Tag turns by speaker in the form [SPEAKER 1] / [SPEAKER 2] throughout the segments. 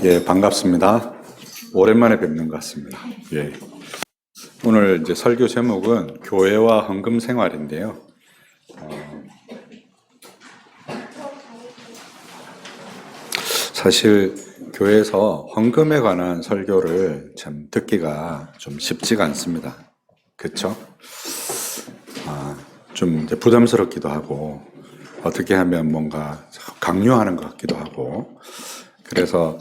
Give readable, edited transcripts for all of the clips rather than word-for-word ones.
[SPEAKER 1] 예, 반갑습니다. 오랜만에 뵙는 것 같습니다. 예. 오늘 이제 설교 제목은 교회와 헌금 생활인데요. 사실 교회에서 헌금에 관한 설교를 참 듣기가 좀 쉽지가 않습니다. 그렇죠? 좀 이제 부담스럽기도 하고 어떻게 하면 뭔가 강요하는 것 같기도 하고 그래서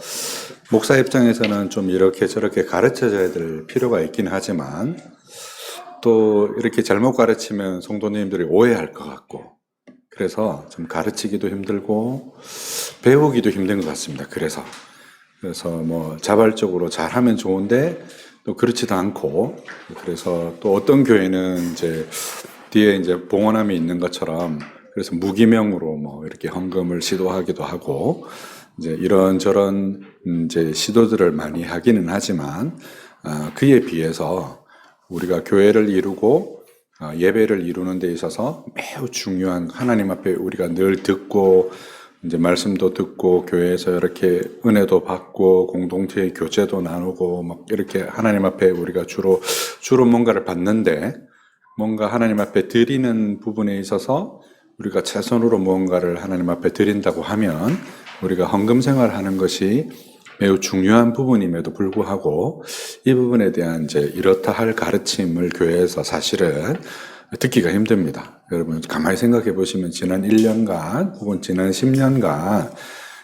[SPEAKER 1] 목사 입장에서는 좀 이렇게 저렇게 가르쳐줘야 될 필요가 있긴 하지만 또 이렇게 잘못 가르치면 성도님들이 오해할 것 같고 그래서 좀 가르치기도 힘들고 배우기도 힘든 것 같습니다. 그래서 뭐 자발적으로 잘하면 좋은데 또 그렇지도 않고 그래서 또 어떤 교회는 이제 뒤에 이제 봉헌함이 있는 것처럼 그래서 무기명으로 뭐 이렇게 헌금을 시도하기도 하고 이제 이런저런 이제 시도들을 많이 하기는 하지만 그에 비해서 우리가 교회를 이루고 예배를 이루는 데 있어서 매우 중요한 하나님 앞에 우리가 늘 듣고 이제 말씀도 듣고 교회에서 이렇게 은혜도 받고 공동체의 교제도 나누고 막 이렇게 하나님 앞에 우리가 주로 뭔가를 받는데 뭔가 하나님 앞에 드리는 부분에 있어서 우리가 최선으로 무언가를 하나님 앞에 드린다고 하면 우리가 헌금 생활하는 것이 매우 중요한 부분임에도 불구하고 이 부분에 대한 이제 이렇다 할 가르침을 교회에서 사실은 듣기가 힘듭니다. 여러분 가만히 생각해 보시면 지난 1년간 혹은 지난 10년간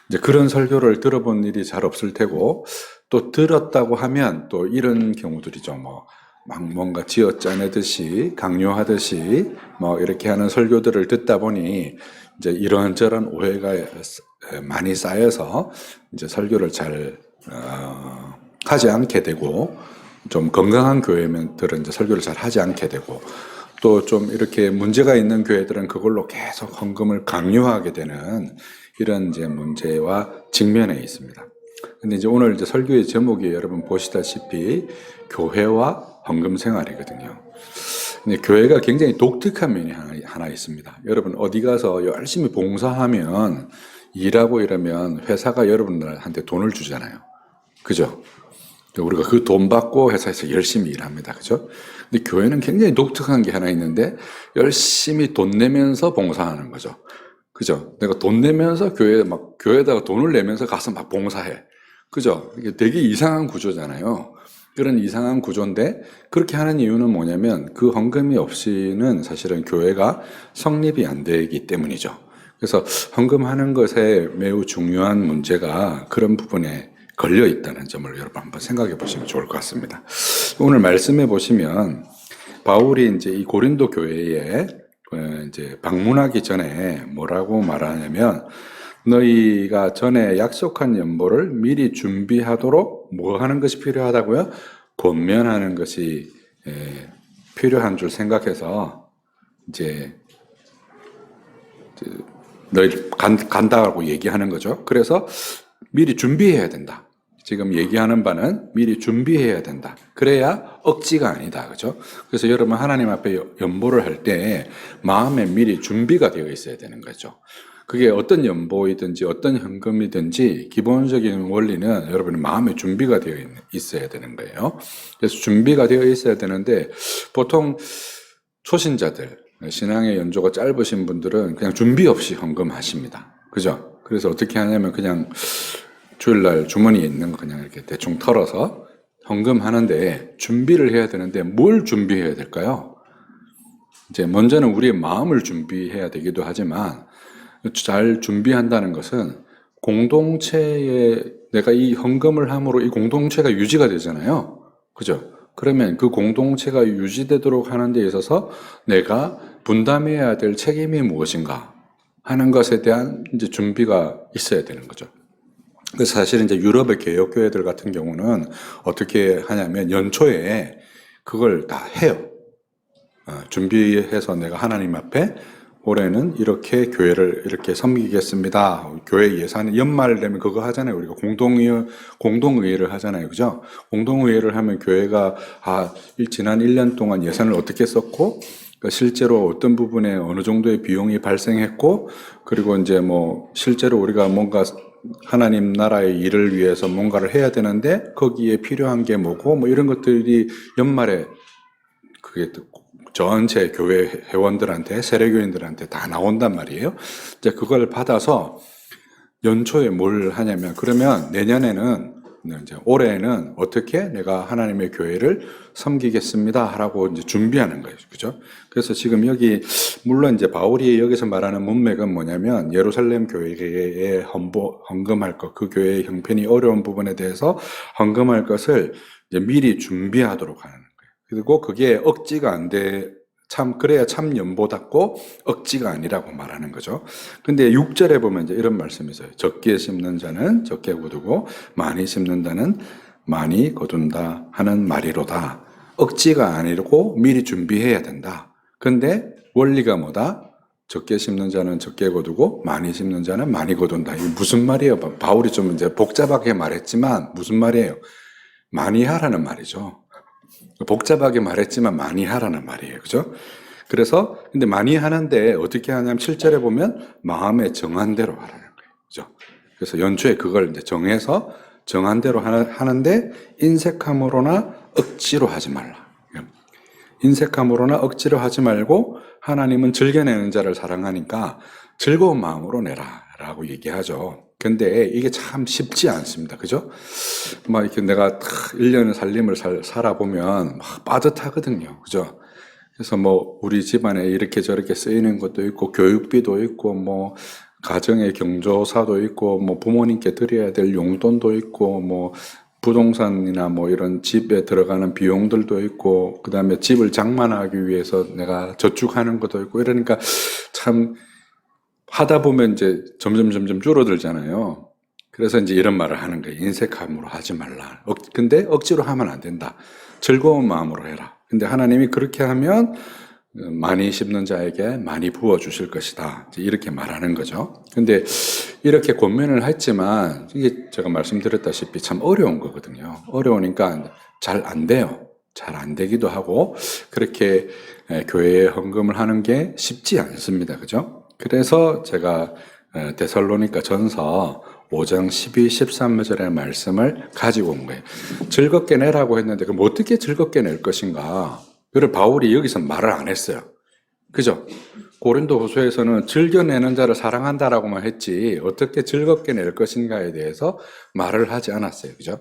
[SPEAKER 1] 이제 그런 설교를 들어본 일이 잘 없을 테고 또 들었다고 하면 또 이런 경우들이죠. 막 뭔가 쥐어짜내듯이 강요하듯이 뭐 이렇게 하는 설교들을 듣다 보니 이제 이런저런 오해가 많이 쌓여서 이제 설교를 잘 하지 않게 되고 좀 건강한 교회들은 이제 설교를 잘 하지 않게 되고 또 좀 이렇게 문제가 있는 교회들은 그걸로 계속 헌금을 강요하게 되는 이런 이제 문제와 직면해 있습니다. 근데 이제 오늘 이제 설교의 제목이 여러분 보시다시피 교회와 헌금 생활이거든요. 근데 교회가 굉장히 독특한 면이 하나 있습니다. 여러분 어디 가서 열심히 봉사하면 일하고 이러면 회사가 여러분들한테 돈을 주잖아요. 그죠? 우리가 그 돈 받고 회사에서 열심히 일합니다. 그죠? 근데 교회는 굉장히 독특한 게 하나 있는데 열심히 돈 내면서 봉사하는 거죠. 그죠? 내가 돈 내면서 교회에다가 돈을 내면서 가서 막 봉사해. 그죠? 이게 되게 이상한 구조잖아요. 그런 이상한 구조인데 그렇게 하는 이유는 뭐냐면 그 헌금이 없이는 사실은 교회가 성립이 안 되기 때문이죠. 그래서 헌금하는 것에 매우 중요한 문제가 그런 부분에 걸려 있다는 점을 여러분 한번 생각해 보시면 좋을 것 같습니다. 오늘 말씀해 보시면 바울이 이제 이 고린도 교회에 이제 방문하기 전에 뭐라고 말하냐면 너희가 전에 약속한 연보를 미리 준비하도록 뭐 하는 것이 필요하다고요? 권면하는 것이 필요한 줄 생각해서 이제 너희 간다고 얘기하는 거죠. 그래서 미리 준비해야 된다. 지금 얘기하는 바는 미리 준비해야 된다. 그래야 억지가 아니다. 그죠? 그래서 여러분 하나님 앞에 연보를 할 때 마음에 미리 준비가 되어 있어야 되는 거죠. 그게 어떤 연보이든지 어떤 현금이든지 기본적인 원리는 여러분의 마음에 준비가 되어 있어야 되는 거예요. 그래서 준비가 되어 있어야 되는데 보통 초신자들, 신앙의 연조가 짧으신 분들은 그냥 준비 없이 헌금하십니다. 그죠? 그래서 어떻게 하냐면 그냥 주일날 주머니에 있는 거 그냥 이렇게 대충 털어서 헌금하는데 준비를 해야 되는데 뭘 준비해야 될까요? 이제 먼저는 우리의 마음을 준비해야 되기도 하지만 잘 준비한다는 것은 공동체에 내가 이 헌금을 함으로 이 공동체가 유지가 되잖아요. 그죠? 그러면 그 공동체가 유지되도록 하는 데 있어서 내가 분담해야 될 책임이 무엇인가 하는 것에 대한 이제 준비가 있어야 되는 거죠. 그래서 사실 이제 유럽의 개혁교회들 같은 경우는 어떻게 하냐면 연초에 그걸 다 해요. 준비해서 내가 하나님 앞에 올해는 이렇게 교회를 이렇게 섬기겠습니다. 교회 예산이 연말 되면 그거 하잖아요. 우리가 공동의회를 하잖아요. 그죠? 공동의회를 하면 교회가 지난 1년 동안 예산을 어떻게 썼고 실제로 어떤 부분에 어느 정도의 비용이 발생했고 그리고 이제 뭐 실제로 우리가 뭔가 하나님 나라의 일을 위해서 뭔가를 해야 되는데 거기에 필요한 게 뭐고 뭐 이런 것들이 연말에 그게 전체 교회 회원들한테 세례교인들한테 다 나온단 말이에요. 이제 그걸 받아서 연초에 뭘 하냐면 그러면 내년에는 이제 올해에는 어떻게 내가 하나님의 교회를 섬기겠습니다 하라고 이제 준비하는 거예요. 그죠? 그래서 지금 여기 물론 이제 바울이 여기서 말하는 문맥은 뭐냐면 예루살렘 교회에 헌금할 것, 그 교회의 형편이 어려운 부분에 대해서 헌금할 것을 이제 미리 준비하도록 하는 거예요. 그리고 그게 억지가 안 돼. 그래야 참 연보답고 억지가 아니라고 말하는 거죠. 근데 6절에 보면 이제 이런 말씀이 있어요. 적게 심는 자는 적게 거두고 많이 심는 자는 많이 거둔다 하는 말이로다. 억지가 아니고 미리 준비해야 된다. 근데 원리가 뭐다? 적게 심는 자는 적게 거두고 많이 심는 자는 많이 거둔다. 이게 무슨 말이에요? 바울이 좀 이제 복잡하게 말했지만 무슨 말이에요? 많이 하라는 말이죠. 복잡하게 말했지만 많이 하라는 말이에요. 그죠? 그래서, 근데 많이 하는데 어떻게 하냐면 7절에 보면 마음에 정한 대로 하라는 거예요. 그죠? 그래서 연초에 그걸 이제 정해서 정한 대로 하는데 인색함으로나 억지로 하지 말라. 인색함으로나 억지로 하지 말고 하나님은 즐겨내는 자를 사랑하니까 즐거운 마음으로 내라 라고 얘기하죠. 근데 이게 참 쉽지 않습니다. 그죠? 막 이렇게 내가 1년의 살림을 살아보면 막 빠듯하거든요. 그죠? 그래서 뭐 우리 집안에 이렇게 저렇게 쓰이는 것도 있고 교육비도 있고 뭐 가정의 경조사도 있고 뭐 부모님께 드려야 될 용돈도 있고 뭐 부동산이나 뭐 이런 집에 들어가는 비용들도 있고 그다음에 집을 장만하기 위해서 내가 저축하는 것도 있고 이러니까 참 하다 보면 이제 점점 줄어들잖아요. 그래서 이제 이런 말을 하는 거예요. 인색함으로 하지 말라. 근데 억지로 하면 안 된다. 즐거운 마음으로 해라. 근데 하나님이 그렇게 하면 많이 심는 자에게 많이 부어 주실 것이다. 이렇게 말하는 거죠. 근데 이렇게 권면을 했지만 이게 제가 말씀드렸다시피 참 어려운 거거든요. 어려우니까 잘 안 돼요. 잘 안 되기도 하고 그렇게 교회에 헌금을 하는 게 쉽지 않습니다. 그죠? 그래서 제가 데살로니가 전서 5장 12, 13절의 말씀을 가지고 온 거예요. 즐겁게 내라고 했는데 그럼 어떻게 즐겁게 낼 것인가? 그걸 바울이 여기서 말을 안 했어요. 그죠? 고린도 후서에서는 즐겨내는 자를 사랑한다라고만 했지 어떻게 즐겁게 낼 것인가에 대해서 말을 하지 않았어요. 그죠?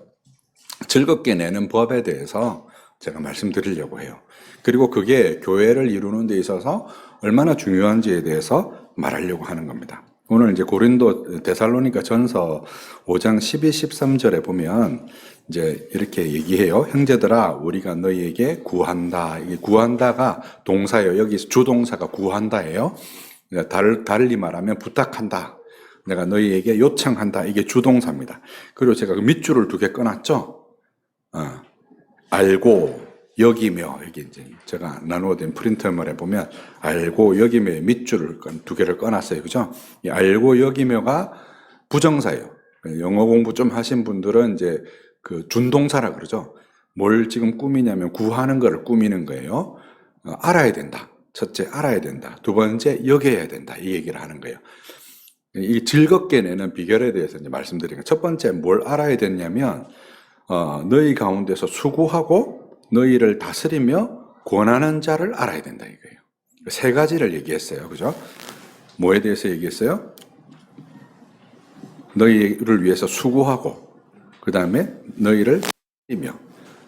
[SPEAKER 1] 즐겁게 내는 법에 대해서 제가 말씀드리려고 해요. 그리고 그게 교회를 이루는 데 있어서 얼마나 중요한지에 대해서 말하려고 하는 겁니다. 오늘 이제 고린도 데살로니가 전서 5장 12, 13절에 보면 이제 이렇게 얘기해요. 형제들아, 우리가 너희에게 구한다. 이게 구한다가 동사예요. 여기 주동사가 구한다예요. 달리 말하면 부탁한다. 내가 너희에게 요청한다. 이게 주동사입니다. 그리고 제가 그 밑줄을 2개 꺼놨죠. 알고 여기며 여기 이제 제가 나누어 된 프린터물에 보면 알고 여기며 밑줄을 2개를 꺼놨어요. 그죠? 이 알고 여기며가 부정사예요. 영어 공부 좀 하신 분들은 이제 그 준동사라 그러죠. 뭘 지금 꾸미냐면 구하는 거를 꾸미는 거예요. 알아야 된다. 첫째 알아야 된다. 두 번째 여겨야 된다. 이 얘기를 하는 거예요. 이 즐겁게 내는 비결에 대해서 이제 말씀드리니까 첫 번째 뭘 알아야 됐냐면 너희 가운데서 수고하고 너희를 다스리며 권하는 자를 알아야 된다 이거예요. 3가지를 얘기했어요. 그죠? 뭐에 대해서 얘기했어요? 너희를 위해서 수고하고 그 다음에 너희를 다스리며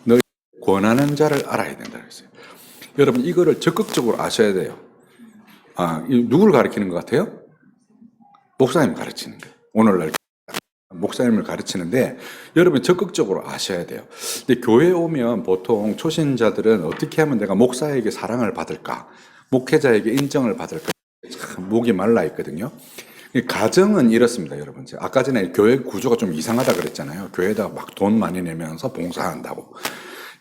[SPEAKER 1] 너희 권하는 자를 알아야 된다 그랬어요. 여러분 이거를 적극적으로 아셔야 돼요. 누구를 가리키는 것 같아요? 목사님 가르치는 거예요. 오늘날 목사님을 가르치는데 여러분 적극적으로 아셔야 돼요. 근데 교회에 오면 보통 초신자들은 어떻게 하면 내가 목사에게 사랑을 받을까? 목회자에게 인정을 받을까? 참 목이 말라 있거든요. 가정은 이렇습니다, 여러분. 아까 전에 교회 구조가 좀 이상하다 그랬잖아요. 교회에다가 막 돈 많이 내면서 봉사한다고.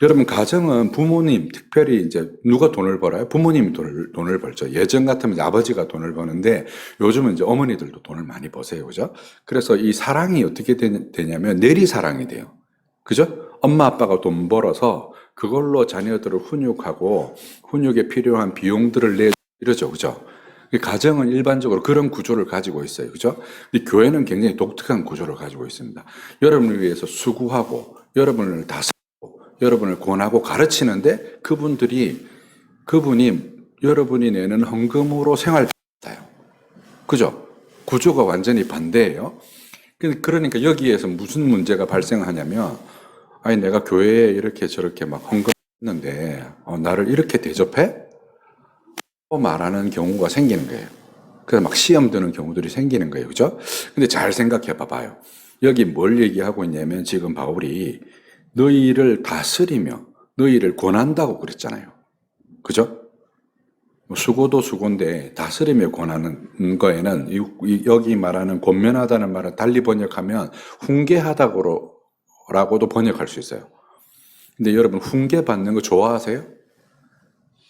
[SPEAKER 1] 여러분, 가정은 부모님, 특별히 이제 누가 돈을 벌어요? 부모님이 돈을 벌죠. 예전 같으면 아버지가 돈을 버는데 요즘은 이제 어머니들도 돈을 많이 버세요. 그죠? 그래서 이 사랑이 어떻게 되냐면 내리사랑이 돼요. 그죠? 엄마, 아빠가 돈 벌어서 그걸로 자녀들을 훈육하고 훈육에 필요한 비용들을 이러죠. 그죠? 가정은 일반적으로 그런 구조를 가지고 있어요. 그죠? 근데 교회는 굉장히 독특한 구조를 가지고 있습니다. 여러분을 위해서 수고하고, 여러분을 다스리고, 여러분을 권하고 가르치는데 그분이 여러분이 내는 헌금으로 생활 받아요. 그죠? 구조가 완전히 반대예요. 그러니까 여기에서 무슨 문제가 발생하냐면, 아니, 내가 교회에 이렇게 저렇게 막 헌금했는데, 나를 이렇게 대접해? 말하는 경우가 생기는 거예요. 그래서 막 시험 드는 경우들이 생기는 거예요. 그죠? 근데 잘 생각해 봐봐요. 여기 뭘 얘기하고 있냐면 지금 바울이 너희를 다스리며 너희를 권한다고 그랬잖아요. 그죠? 수고도 수고인데 다스리며 권하는 거에는 여기 말하는 권면하다는 말은 달리 번역하면 훈계하다고라고도 번역할 수 있어요. 근데 여러분 훈계 받는 거 좋아하세요?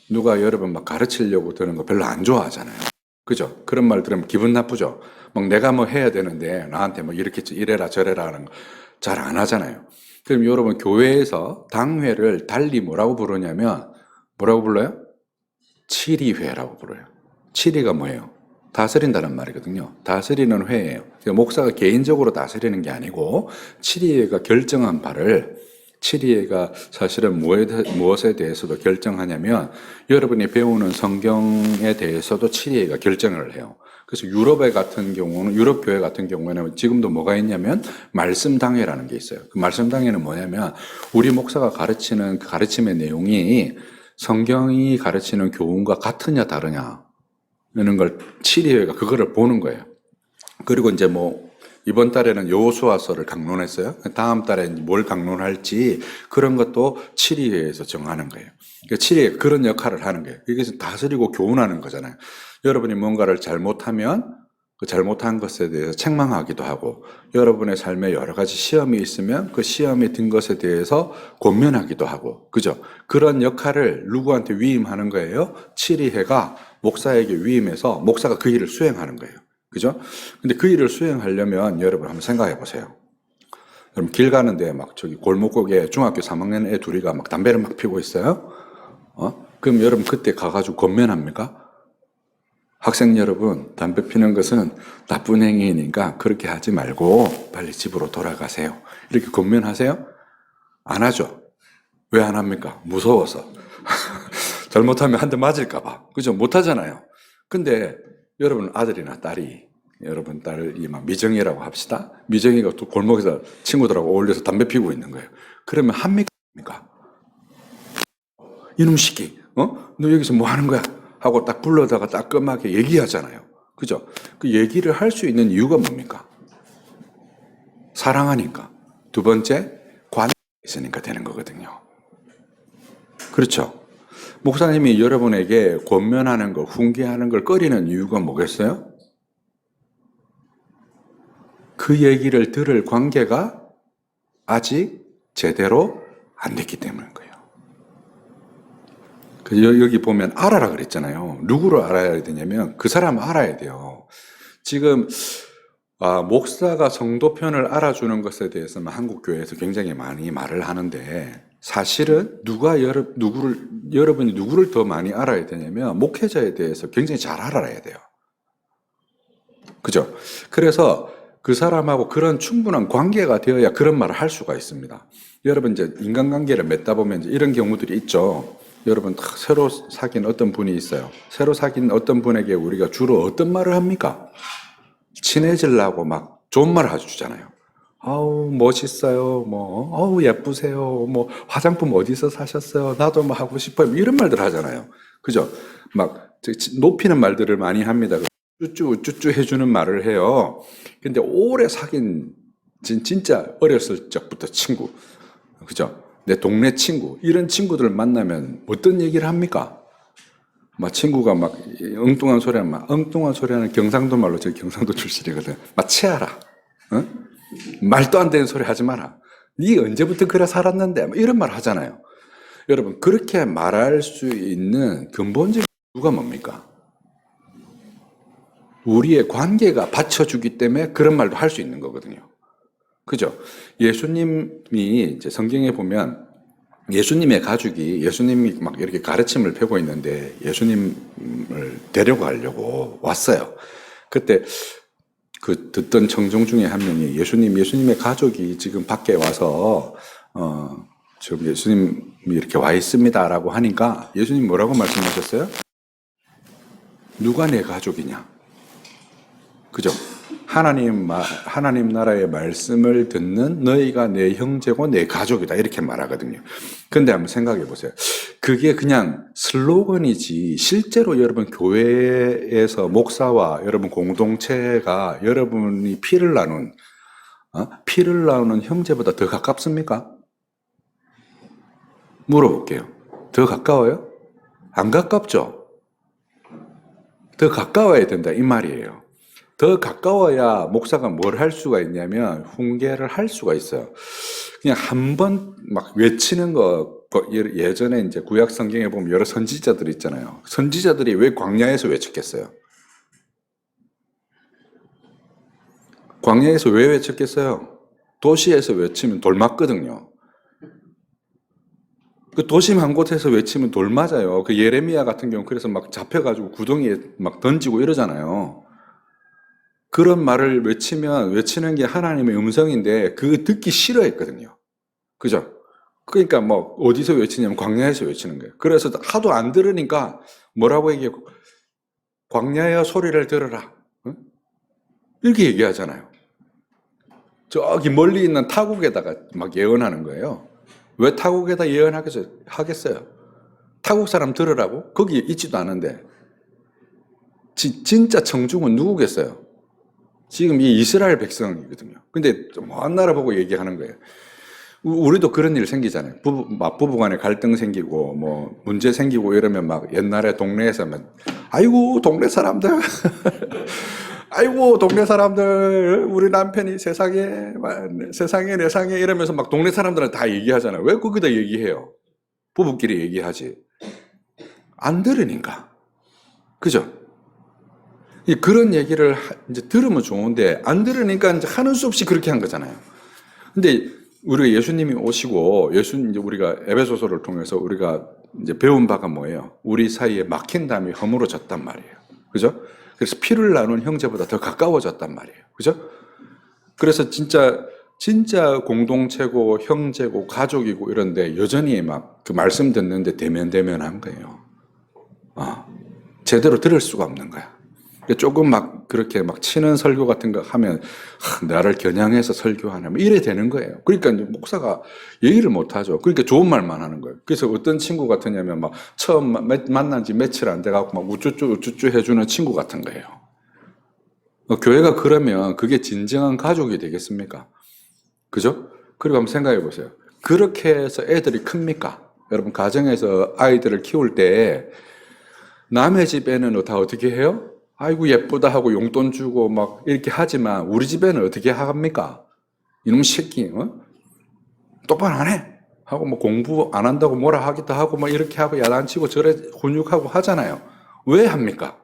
[SPEAKER 1] 누가 여러분 막 가르치려고 드는 거 별로 안 좋아하잖아요. 그죠? 그런 말 들으면 기분 나쁘죠? 막 내가 뭐 해야 되는데 나한테 뭐 이렇게 이래라 저래라 하는 거 잘 안 하잖아요. 그럼 여러분 교회에서 당회를 달리 뭐라고 부르냐면 뭐라고 불러요? 치리회라고 불러요. 치리가 뭐예요? 다스린다는 말이거든요. 다스리는 회예요. 그러니까 목사가 개인적으로 다스리는 게 아니고 치리회가 결정한 바를 치리회가 사실은 무엇에 대해서도 결정하냐면 여러분이 배우는 성경에 대해서도 치리회가 결정을 해요. 그래서 유럽 교회 같은 경우에는 지금도 뭐가 있냐면 말씀당회라는 게 있어요. 그 말씀당회는 뭐냐면 우리 목사가 가르치는 그 가르침의 내용이 성경이 가르치는 교훈과 같으냐 다르냐 이런 걸 치리회가 그거를 보는 거예요. 그리고 이제 뭐 이번 달에는 여호수아서를 강론했어요. 다음 달에 뭘 강론할지 그런 것도 치리회에서 정하는 거예요. 그러니까 치리회가 그런 역할을 하는 거예요. 여기서 다스리고 교훈하는 거잖아요. 여러분이 뭔가를 잘못하면 그 잘못한 것에 대해서 책망하기도 하고 여러분의 삶에 여러 가지 시험이 있으면 그 시험이 든 것에 대해서 권면하기도 하고 그죠? 그런 역할을 누구한테 위임하는 거예요? 치리회가 목사에게 위임해서 목사가 그 일을 수행하는 거예요. 그죠? 근데 그 일을 수행하려면 여러분 한번 생각해 보세요. 여러분 길 가는데 막 저기 골목국에 중학교 3학년 애 둘이가 막 담배를 막 피우고 있어요. 그럼 여러분 그때 가가지고 권면합니까? 학생 여러분, 담배 피는 것은 나쁜 행위니까 그렇게 하지 말고 빨리 집으로 돌아가세요. 이렇게 권면하세요? 안 하죠. 왜 안 합니까? 무서워서. 잘못하면 한 대 맞을까봐. 그죠? 못 하잖아요. 근데 여러분 아들이나 딸이 여러분 딸이 막 미정이라고 합시다. 미정이가 또 골목에서 친구들하고 어울려서 담배 피우고 있는 거예요. 그러면 합니까? 이놈 시끼, 너 여기서 뭐 하는 거야? 하고 딱 불러다가 따끔하게 얘기하잖아요. 그죠? 그 얘기를 할 수 있는 이유가 뭡니까? 사랑하니까. 두 번째, 관계가 있으니까 되는 거거든요. 그렇죠? 목사님이 여러분에게 권면하는 거, 훈계하는 걸 꺼리는 이유가 뭐겠어요? 그 얘기를 들을 관계가 아직 제대로 안 됐기 때문인 거예요. 여기 보면 알아라 그랬잖아요. 누구를 알아야 되냐면 그 사람 알아야 돼요. 지금 목사가 성도편을 알아주는 것에 대해서는 한국 교회에서 굉장히 많이 말을 하는데 사실은 여러분이 누구를 더 많이 알아야 되냐면 목회자에 대해서 굉장히 잘 알아야 돼요. 그죠? 그래서 그 사람하고 그런 충분한 관계가 되어야 그런 말을 할 수가 있습니다. 여러분 이제 인간관계를 맺다 보면 이제 이런 경우들이 있죠. 여러분 새로 사귄 어떤 분이 있어요. 새로 사귄 어떤 분에게 우리가 주로 어떤 말을 합니까? 친해지려고 막 좋은 말을 해주잖아요. 아우 멋있어요. 뭐 아우 예쁘세요. 뭐 화장품 어디서 사셨어요? 나도 뭐 하고 싶어요. 이런 말들 하잖아요. 그죠? 막 높이는 말들을 많이 합니다. 쭈쭈 해주는 말을 해요. 근데 오래 사귄 진짜 어렸을 적부터 친구, 그죠? 내 동네 친구 이런 친구들을 만나면 어떤 얘기를 합니까? 막 친구가 막 엉뚱한 소리 하는 경상도 말로 저 경상도 출신이거든. 막 치아라, 말도 안 되는 소리 하지 마라. 네 언제부터 그래 살았는데 이런 말 하잖아요. 여러분 그렇게 말할 수 있는 근본적인 이유가 뭡니까? 우리의 관계가 받쳐주기 때문에 그런 말도 할 수 있는 거거든요. 그죠? 예수님이 이제 성경에 보면 예수님의 가족이 예수님이 막 이렇게 가르침을 펴고 있는데 예수님을 데려가려고 왔어요. 그때 그 듣던 청중 중에 한 명이 예수님의 가족이 지금 밖에 와서 지금 예수님이 이렇게 와 있습니다라고 하니까 예수님 뭐라고 말씀하셨어요? 누가 내 가족이냐? 그죠? 하나님 나라의 말씀을 듣는 너희가 내 형제고 내 가족이다. 이렇게 말하거든요. 근데 한번 생각해 보세요. 그게 그냥 슬로건이지, 실제로 여러분 교회에서 목사와 여러분 공동체가 여러분이 피를 나누는 형제보다 더 가깝습니까? 물어볼게요. 더 가까워요? 안 가깝죠? 더 가까워야 된다. 이 말이에요. 더 가까워야 목사가 뭘 할 수가 있냐면 훈계를 할 수가 있어요. 그냥 한 번 막 외치는 거, 예전에 이제 구약 성경에 보면 여러 선지자들이 있잖아요. 선지자들이 왜 광야에서 외쳤겠어요? 광야에서 왜 외쳤겠어요? 도시에서 외치면 돌 맞거든요. 그 도심 한 곳에서 외치면 돌 맞아요. 그 예레미야 같은 경우 그래서 막 잡혀가지고 구덩이에 막 던지고 이러잖아요. 그런 말을 외치는 게 하나님의 음성인데 그 듣기 싫어했거든요. 그죠? 그러니까 뭐 어디서 외치냐면 광야에서 외치는 거예요. 그래서 하도 안 들으니까 뭐라고 얘기해요? 광야의 소리를 들어라. 응? 이렇게 얘기하잖아요. 저기 멀리 있는 타국에다가 막 예언하는 거예요. 왜 타국에다 예언하겠어요? 타국 사람 들으라고? 거기 있지도 않은데. 진짜 청중은 누구겠어요? 지금 이 이스라엘 백성이거든요. 근데 먼 나라 보고 얘기하는 거예요. 우리도 그런 일 생기잖아요. 부부 간에 갈등 생기고, 뭐, 문제 생기고 이러면 막 옛날에 동네에서 막, 아이고, 동네 사람들. 아이고, 동네 사람들. 우리 남편이 세상에 내상에 이러면서 막 동네 사람들은 다 얘기하잖아요. 왜 거기다 얘기해요? 부부끼리 얘기하지. 안 들으니까. 그죠? 그런 얘기를 이제 들으면 좋은데 안 들으니까 이제 하는 수 없이 그렇게 한 거잖아요. 근데 우리가 예수님이 오시고 이제 우리가 에베소서를 통해서 우리가 이제 배운 바가 뭐예요? 우리 사이에 막힌 담이 허물어졌단 말이에요. 그죠? 그래서 피를 나눈 형제보다 더 가까워졌단 말이에요. 그죠? 그래서 진짜 공동체고 형제고 가족이고 이런데 여전히 막 그 말씀 듣는데 대면대면한 거예요. 제대로 들을 수가 없는 거야. 조금 막 그렇게 막 치는 설교 같은 거 하면 나를 겨냥해서 설교하냐 뭐 이래 되는 거예요. 그러니까 이제 목사가 얘기를 못 하죠. 그러니까 좋은 말만 하는 거예요. 그래서 어떤 친구 같으냐면 막 처음 만난 지 며칠 안 돼갖고 막 우쭈쭈 해주는 친구 같은 거예요. 교회가 그러면 그게 진정한 가족이 되겠습니까? 그죠? 그리고 한번 생각해 보세요. 그렇게 해서 애들이 큽니까? 여러분 가정에서 아이들을 키울 때 남의 집에는 다 어떻게 해요? 아이고 예쁘다 하고 용돈 주고 막 이렇게 하지만 우리 집에는 어떻게 합니까? 이놈 새끼 똑바로 안 해 하고 뭐 공부 안 한다고 뭐라 하기도 하고 막 이렇게 하고 야단치고 저래 훈육하고 하잖아요. 왜 합니까?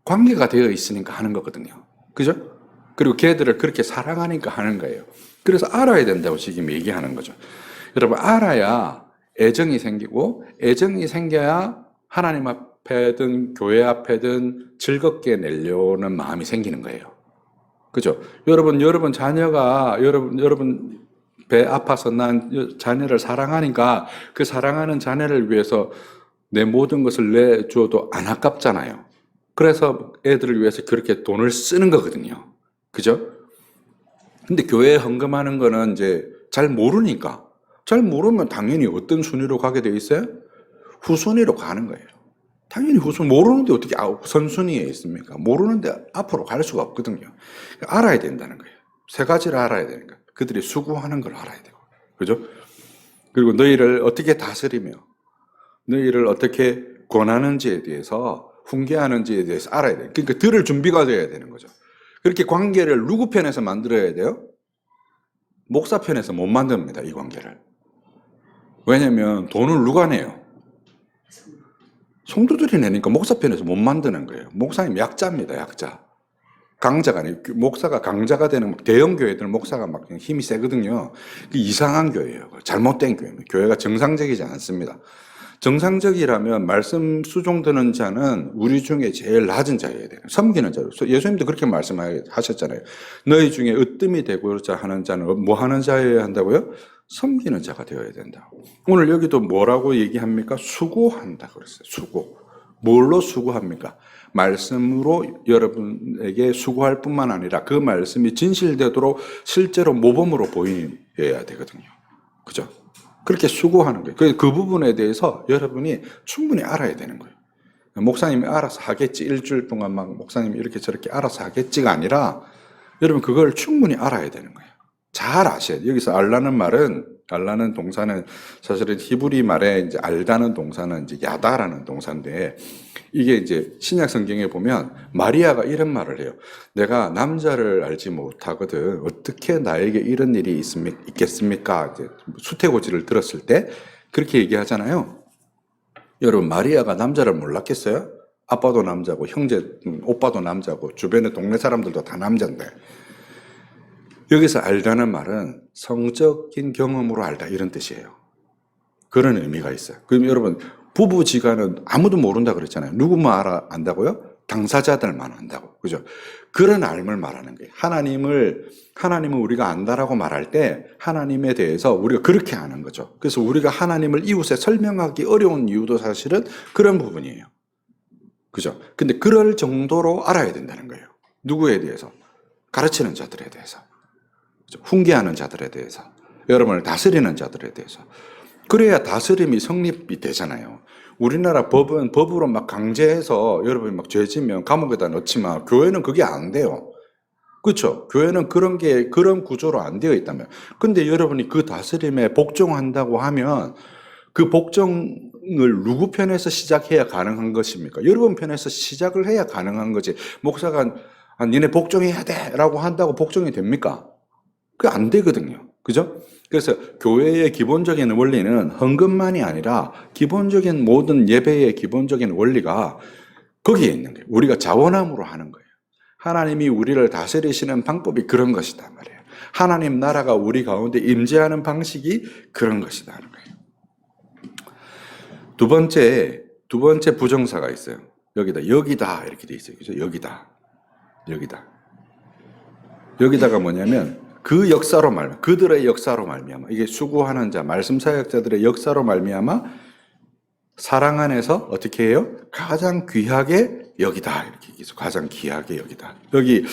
[SPEAKER 1] 관계가 되어 있으니까 하는 거거든요. 그죠? 그리고 걔들을 그렇게 사랑하니까 하는 거예요. 그래서 알아야 된다고 지금 얘기하는 거죠. 여러분 알아야 애정이 생기고 애정이 생겨야 하나님 앞에든 교회 앞에든 즐겁게 내려는 마음이 생기는 거예요. 그죠? 여러분 자녀가 여러분 배 아파서 난 자녀를 사랑하니까 그 사랑하는 자녀를 위해서 내 모든 것을 내줘도 안 아깝잖아요. 그래서 애들을 위해서 그렇게 돈을 쓰는 거거든요. 그죠? 근데 교회에 헌금하는 거는 이제 잘 모르니까. 잘 모르면 당연히 어떤 순위로 가게 돼 있어요? 후순위로 가는 거예요. 당연히 모르는데 어떻게 선순위에 있습니까? 모르는데 앞으로 갈 수가 없거든요. 알아야 된다는 거예요. 세 가지를 알아야 되는 거예요. 그들이 수고하는 걸 알아야 되고. 그죠? 그리고 너희를 어떻게 다스리며, 너희를 어떻게 권하는지에 대해서, 훈계하는지에 대해서 알아야 돼요. 그러니까 들을 준비가 돼야 되는 거죠. 그렇게 관계를 누구 편에서 만들어야 돼요? 목사 편에서 못 만듭니다, 이 관계를. 왜냐면 돈을 누가 내요? 성도들이 내니까 목사 편에서 못 만드는 거예요. 목사님 약자입니다, 약자. 강자가 아니에요. 목사가 강자가 되는 대형 교회들은 목사가 막 힘이 세거든요. 이상한 교회예요. 잘못된 교회입니다. 교회가 정상적이지 않습니다. 정상적이라면 말씀 수종드는 자는 우리 중에 제일 낮은 자여야 돼요. 섬기는 자로. 예수님도 그렇게 말씀하셨잖아요. 너희 중에 으뜸이 되고자 하는 자는 뭐 하는 자여야 한다고요? 섬기는 자가 되어야 된다. 오늘 여기도 뭐라고 얘기합니까? 수고한다 그랬어요. 수고. 뭘로 수고합니까? 말씀으로 여러분에게 수고할 뿐만 아니라 그 말씀이 진실되도록 실제로 모범으로 보여야 되거든요. 그죠? 그렇게 수고하는 거예요. 그 부분에 대해서 여러분이 충분히 알아야 되는 거예요. 목사님이 알아서 하겠지. 일주일 동안 막 목사님이 이렇게 저렇게 알아서 하겠지가 아니라 여러분 그걸 충분히 알아야 되는 거예요. 잘 아셔야 돼요. 여기서 알라는 동사는 사실은 히브리 말에 이제 알다는 동사는 이제 야다라는 동사인데 이게 이제 신약 성경에 보면 마리아가 이런 말을 해요. 내가 남자를 알지 못하거든. 어떻게 나에게 이런 일이 있겠습니까? 이제 수태고지를 들었을 때 그렇게 얘기하잖아요. 여러분 마리아가 남자를 몰랐겠어요? 아빠도 남자고 오빠도 남자고 주변의 동네 사람들도 다 남자인데 여기서 알다는 말은 성적인 경험으로 알다 이런 뜻이에요. 그런 의미가 있어요. 그럼 여러분 부부지간은 아무도 모른다 그랬잖아요. 누구만 안다고요? 당사자들만 안다고. 그죠? 그런 알을 말하는 거예요. 하나님을 우리가 안다라고 말할 때 하나님에 대해서 우리가 그렇게 아는 거죠. 그래서 우리가 하나님을 이웃에 설명하기 어려운 이유도 사실은 그런 부분이에요. 그죠? 근데 그럴 정도로 알아야 된다는 거예요. 누구에 대해서? 가르치는 자들에 대해서. 훈계하는 자들에 대해서, 여러분을 다스리는 자들에 대해서. 그래야 다스림이 성립이 되잖아요. 우리나라 법은 법으로 막 강제해서 여러분이 막 죄지면 감옥에다 넣지만 교회는 그게 안 돼요. 그렇죠? 교회는 그런 구조로 안 되어 있다면. 근데 여러분이 그 다스림에 복종한다고 하면 그 복종을 누구 편에서 시작해야 가능한 것입니까? 여러분 편에서 시작을 해야 가능한 거지. 목사가 니네 복종해야 돼 라고 한다고 복종이 됩니까? 그게 안 되거든요. 그죠? 그래서 교회의 기본적인 원리는 헌금만이 아니라 기본적인 모든 예배의 기본적인 원리가 거기에 있는 거예요. 우리가 자원함으로 하는 거예요. 하나님이 우리를 다스리시는 방법이 그런 것이다 말이에요. 하나님 나라가 우리 가운데 임재하는 방식이 그런 것이다 하는 거예요. 두 번째 부정사가 있어요. 여기다 이렇게 돼 있어요. 그죠? 여기다가 뭐냐면 그 역사로 그들의 역사로 말미암아 이게 수고하는 자 말씀 사역자들의 역사로 말미암아 사랑 안에서 어떻게 해요? 가장 귀하게 여기다 이렇게 얘기해서 가장 귀하게 여기다. 여기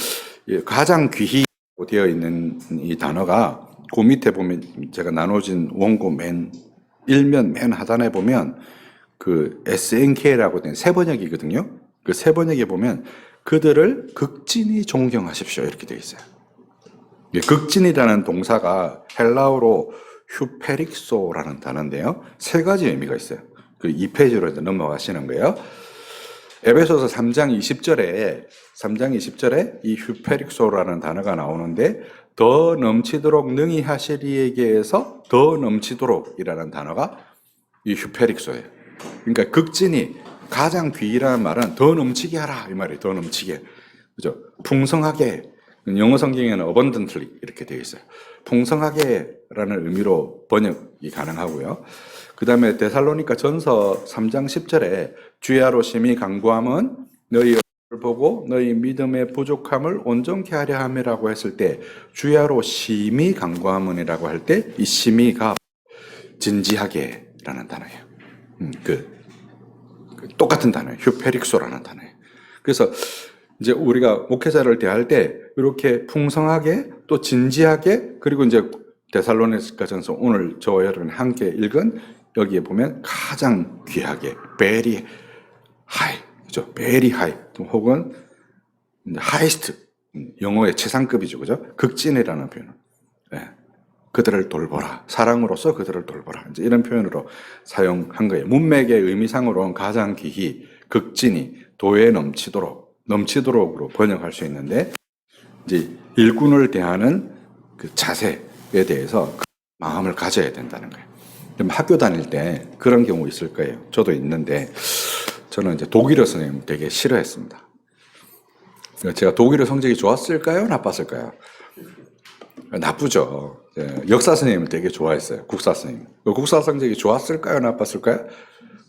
[SPEAKER 1] 가장 귀히 되어 있는 이 단어가 그 밑에 보면 제가 나눠진 원고 일면 맨 하단에 보면 그 SNK라고 된 세 번역이거든요. 그 세 번역에 보면 그들을 극진히 존경하십시오 이렇게 되어 있어요. 극진이라는 동사가 헬라어로 휴페릭소라는 단어인데요. 세 가지 의미가 있어요. 그 2페이지로 넘어가시는 거예요. 에베소서 3장 20절에 이 휴페릭소라는 단어가 나오는데 더 넘치도록 능히 하시리에게에서 더 넘치도록이라는 단어가 이 휴페릭소예요. 그러니까 극진히 가장 귀히라는 말은 더 넘치게 하라 이 말이에요. 더 넘치게. 그죠? 풍성하게. 영어 성경에는 abundantly 이렇게 되어 있어요. 풍성하게라는 의미로 번역이 가능하고요. 그 다음에 데살로니가 전서 3장 10절에 주야로 심히 간구함은 너희 얼굴을 보고 너희 믿음의 부족함을 온전케 하려 함이라고 했을 때 주야로 심히 간구함은이라고 할 때 이 심히가 진지하게라는 단어예요. 똑같은 단어예요. 휴페릭소라는 단어예요. 그래서 이제 우리가 목회자를 대할 때 이렇게 풍성하게 또 진지하게 그리고 이제 데살로니가전서 오늘 저와 여러분이 함께 읽은 여기에 보면 가장 귀하게 very high 그죠? very high 혹은 highest 영어의 최상급이죠. 그죠? 극진이라는 표현. 네. 그들을 돌보라. 사랑으로서 그들을 돌보라. 이제 이런 표현으로 사용한 거예요. 문맥의 의미상으로는 가장 귀히 극진히 도에 넘치도록으로 번역할 수 있는데 이제 일꾼을 대하는 그 자세에 대해서 그 마음을 가져야 된다는 거예요. 그럼 학교 다닐 때 그런 경우 있을 거예요. 저도 있는데 저는 이제 독일어 선생님 되게 싫어했습니다. 제가 독일어 성적이 좋았을까요? 나빴을까요? 나쁘죠. 역사 선생님을 되게 좋아했어요. 국사 선생님. 국사 성적이 좋았을까요? 나빴을까요?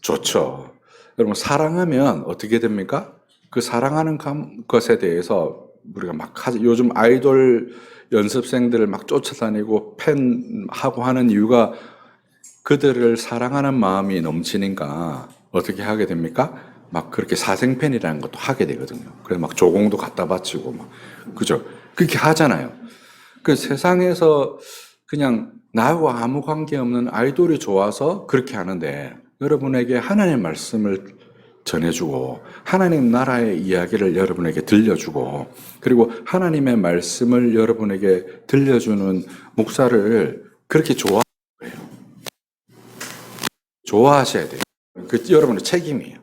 [SPEAKER 1] 좋죠. 여러분, 사랑하면 어떻게 됩니까? 그 사랑하는 것에 대해서 우리가 막 하죠. 요즘 아이돌 연습생들을 막 쫓아다니고 팬하고 하는 이유가 그들을 사랑하는 마음이 넘치니까 어떻게 하게 됩니까? 막 그렇게 사생팬이라는 것도 하게 되거든요. 그래서 막 조공도 갖다 바치고 막, 그죠? 그렇게 하잖아요. 그 세상에서 그냥 나하고 아무 관계없는 아이돌이 좋아서 그렇게 하는데 여러분에게 하나님의 말씀을 전해주고 하나님 나라의 이야기를 여러분에게 들려주고 그리고 하나님의 말씀을 여러분에게 들려주는 목사를 그렇게 좋아하셔야 돼요. 그 여러분의 책임이에요.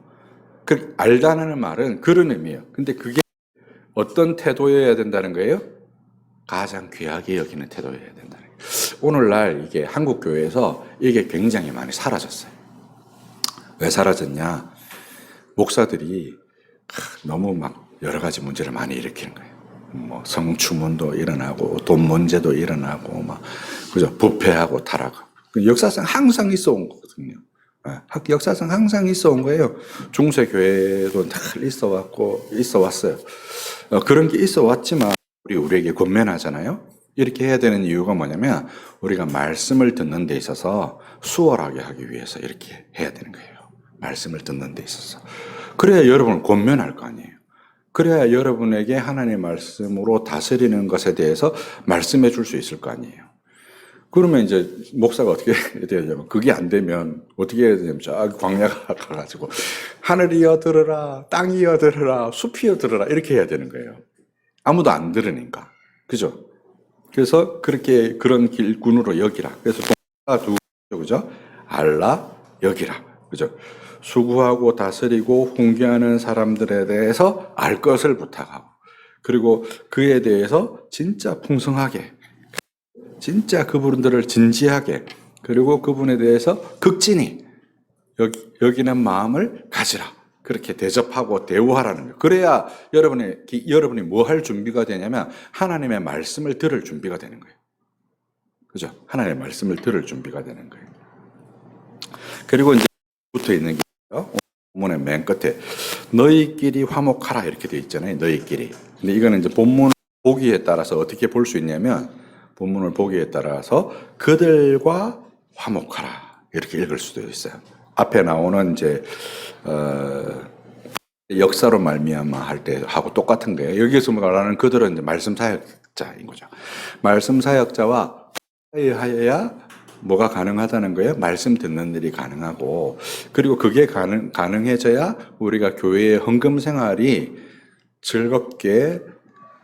[SPEAKER 1] 그 알다는 말은 그런 의미예요. 근데 그게 어떤 태도여야 된다는 거예요? 가장 귀하게 여기는 태도여야 된다는 거예요. 오늘날 이게 한국 교회에서 이게 굉장히 많이 사라졌어요. 왜 사라졌냐? 목사들이 너무 막 여러 가지 문제를 많이 일으키는 거예요. 뭐 성추문도 일어나고 돈 문제도 일어나고 막 그죠? 부패하고 타락하고 역사상 항상 있어 온 거거든요. 역사상 항상 있어 온 거예요. 중세 교회도 늘 있어 왔어요. 그런 게 있어 왔지만 우리에게 권면하잖아요. 이렇게 해야 되는 이유가 뭐냐면 우리가 말씀을 듣는 데 있어서 수월하게 하기 위해서 이렇게 해야 되는 거예요. 말씀을 듣는 데 있어서. 그래야 여러분을 권면할 거 아니에요. 그래야 여러분에게 하나님의 말씀으로 다스리는 것에 대해서 말씀해 줄 수 있을 거 아니에요. 그러면 이제 목사가 어떻게 해야 되냐면 그게 안 되면 어떻게 해야 되냐면 저 광야 가가지고 하늘이여 들으라, 땅이여 들으라, 숲이여 들으라 이렇게 해야 되는 거예요. 아무도 안 들으니까. 그죠? 그래서 그렇게 그런 길군으로 여기라. 그래서 동사가 그죠? 알라, 여기라. 그죠? 수구하고 다스리고 훈계하는 사람들에 대해서 알 것을 부탁하고 그리고 그에 대해서 진짜 풍성하게 진짜 그분들을 진지하게 그리고 그분에 대해서 극진히 여기는 마음을 가지라. 그렇게 대접하고 대우하라는 거예요. 그래야 여러분이 뭐 할 준비가 되냐면 하나님의 말씀을 들을 준비가 되는 거예요. 그죠? 하나님의 말씀을 들을 준비가 되는 거예요. 그리고 이제 붙어 있는 게 본문의 맨 끝에 너희끼리 화목하라 이렇게 되어 있잖아요. 너희끼리. 근데 이거는 이제 본문 보기에 따라서 어떻게 볼 수 있냐면 본문을 보기에 따라서 그들과 화목하라 이렇게 읽을 수도 있어요. 앞에 나오는 이제 역사로 말미암아 할 때 하고 똑같은 거예요. 여기서 말하는 그들은 이제 말씀 사역자인 거죠. 말씀 사역자와 하여야 뭐가 가능하다는 거예요? 말씀 듣는 일이 가능하고 그리고 그게 가능해져야 우리가 교회의 헌금 생활이 즐겁게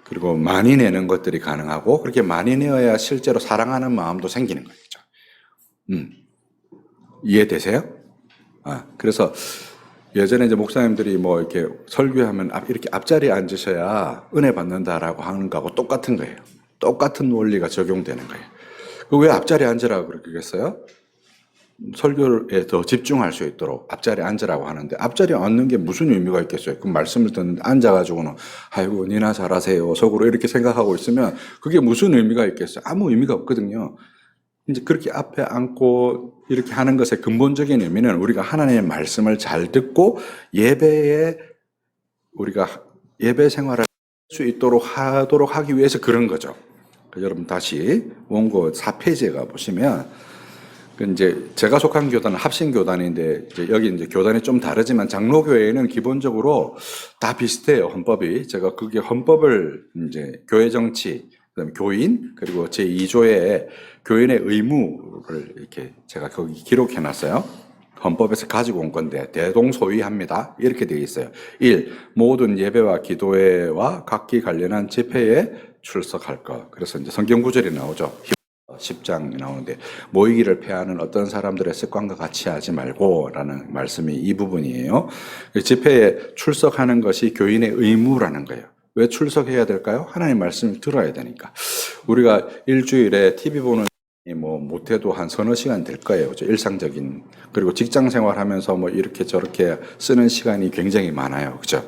[SPEAKER 1] 그리고 많이 내는 것들이 가능하고 그렇게 많이 내어야 실제로 사랑하는 마음도 생기는 거죠. 이해되세요? 그래서 예전에 이제 목사님들이 뭐 이렇게 설교하면 이렇게 앞자리에 앉으셔야 은혜 받는다라고 하는 거하고 똑같은 거예요. 똑같은 원리가 적용되는 거예요. 왜 앞자리에 앉으라고 그러겠어요? 설교에 더 집중할 수 있도록 앞자리에 앉으라고 하는데 앞자리에 앉는 게 무슨 의미가 있겠어요? 그 말씀을 듣는데 앉아가지고는 아이고 니나 잘하세요 속으로 이렇게 생각하고 있으면 그게 무슨 의미가 있겠어요? 아무 의미가 없거든요. 이제 그렇게 앞에 앉고 이렇게 하는 것의 근본적인 의미는 우리가 하나님의 말씀을 잘 듣고 우리가 예배 생활을 할 수 있도록 하도록 하기 위해서 그런 거죠. 여러분 다시 원고 4페이지에 가 보시면 이제 제가 속한 교단은 합신교단인데 여기 이제 교단이 좀 다르지만 장로교회는 기본적으로 다 비슷해요. 헌법이. 제가 그게 헌법을 이제 교회 정치, 그다음에 교인 그리고 제 2조에 교인의 의무를 이렇게 제가 거기 기록해 놨어요. 헌법에서 가지고 온 건데 대동소이합니다. 이렇게 되어 있어요. 1. 모든 예배와 기도회와 각기 관련한 집회에 출석할 것. 그래서 이제 성경 구절이 나오죠. 10장이 나오는데 모이기를 패하는 어떤 사람들의 습관과 같이 하지 말고 라는 말씀이 이 부분이에요. 집회에 출석하는 것이 교인의 의무라는 거예요. 왜 출석해야 될까요? 하나님 말씀을 들어야 되니까. 우리가 일주일에 TV 보는 뭐 못해도 한 서너 시간 될 거예요. 그죠? 일상적인. 그리고 직장 생활하면서 뭐 이렇게 저렇게 쓰는 시간이 굉장히 많아요. 그죠?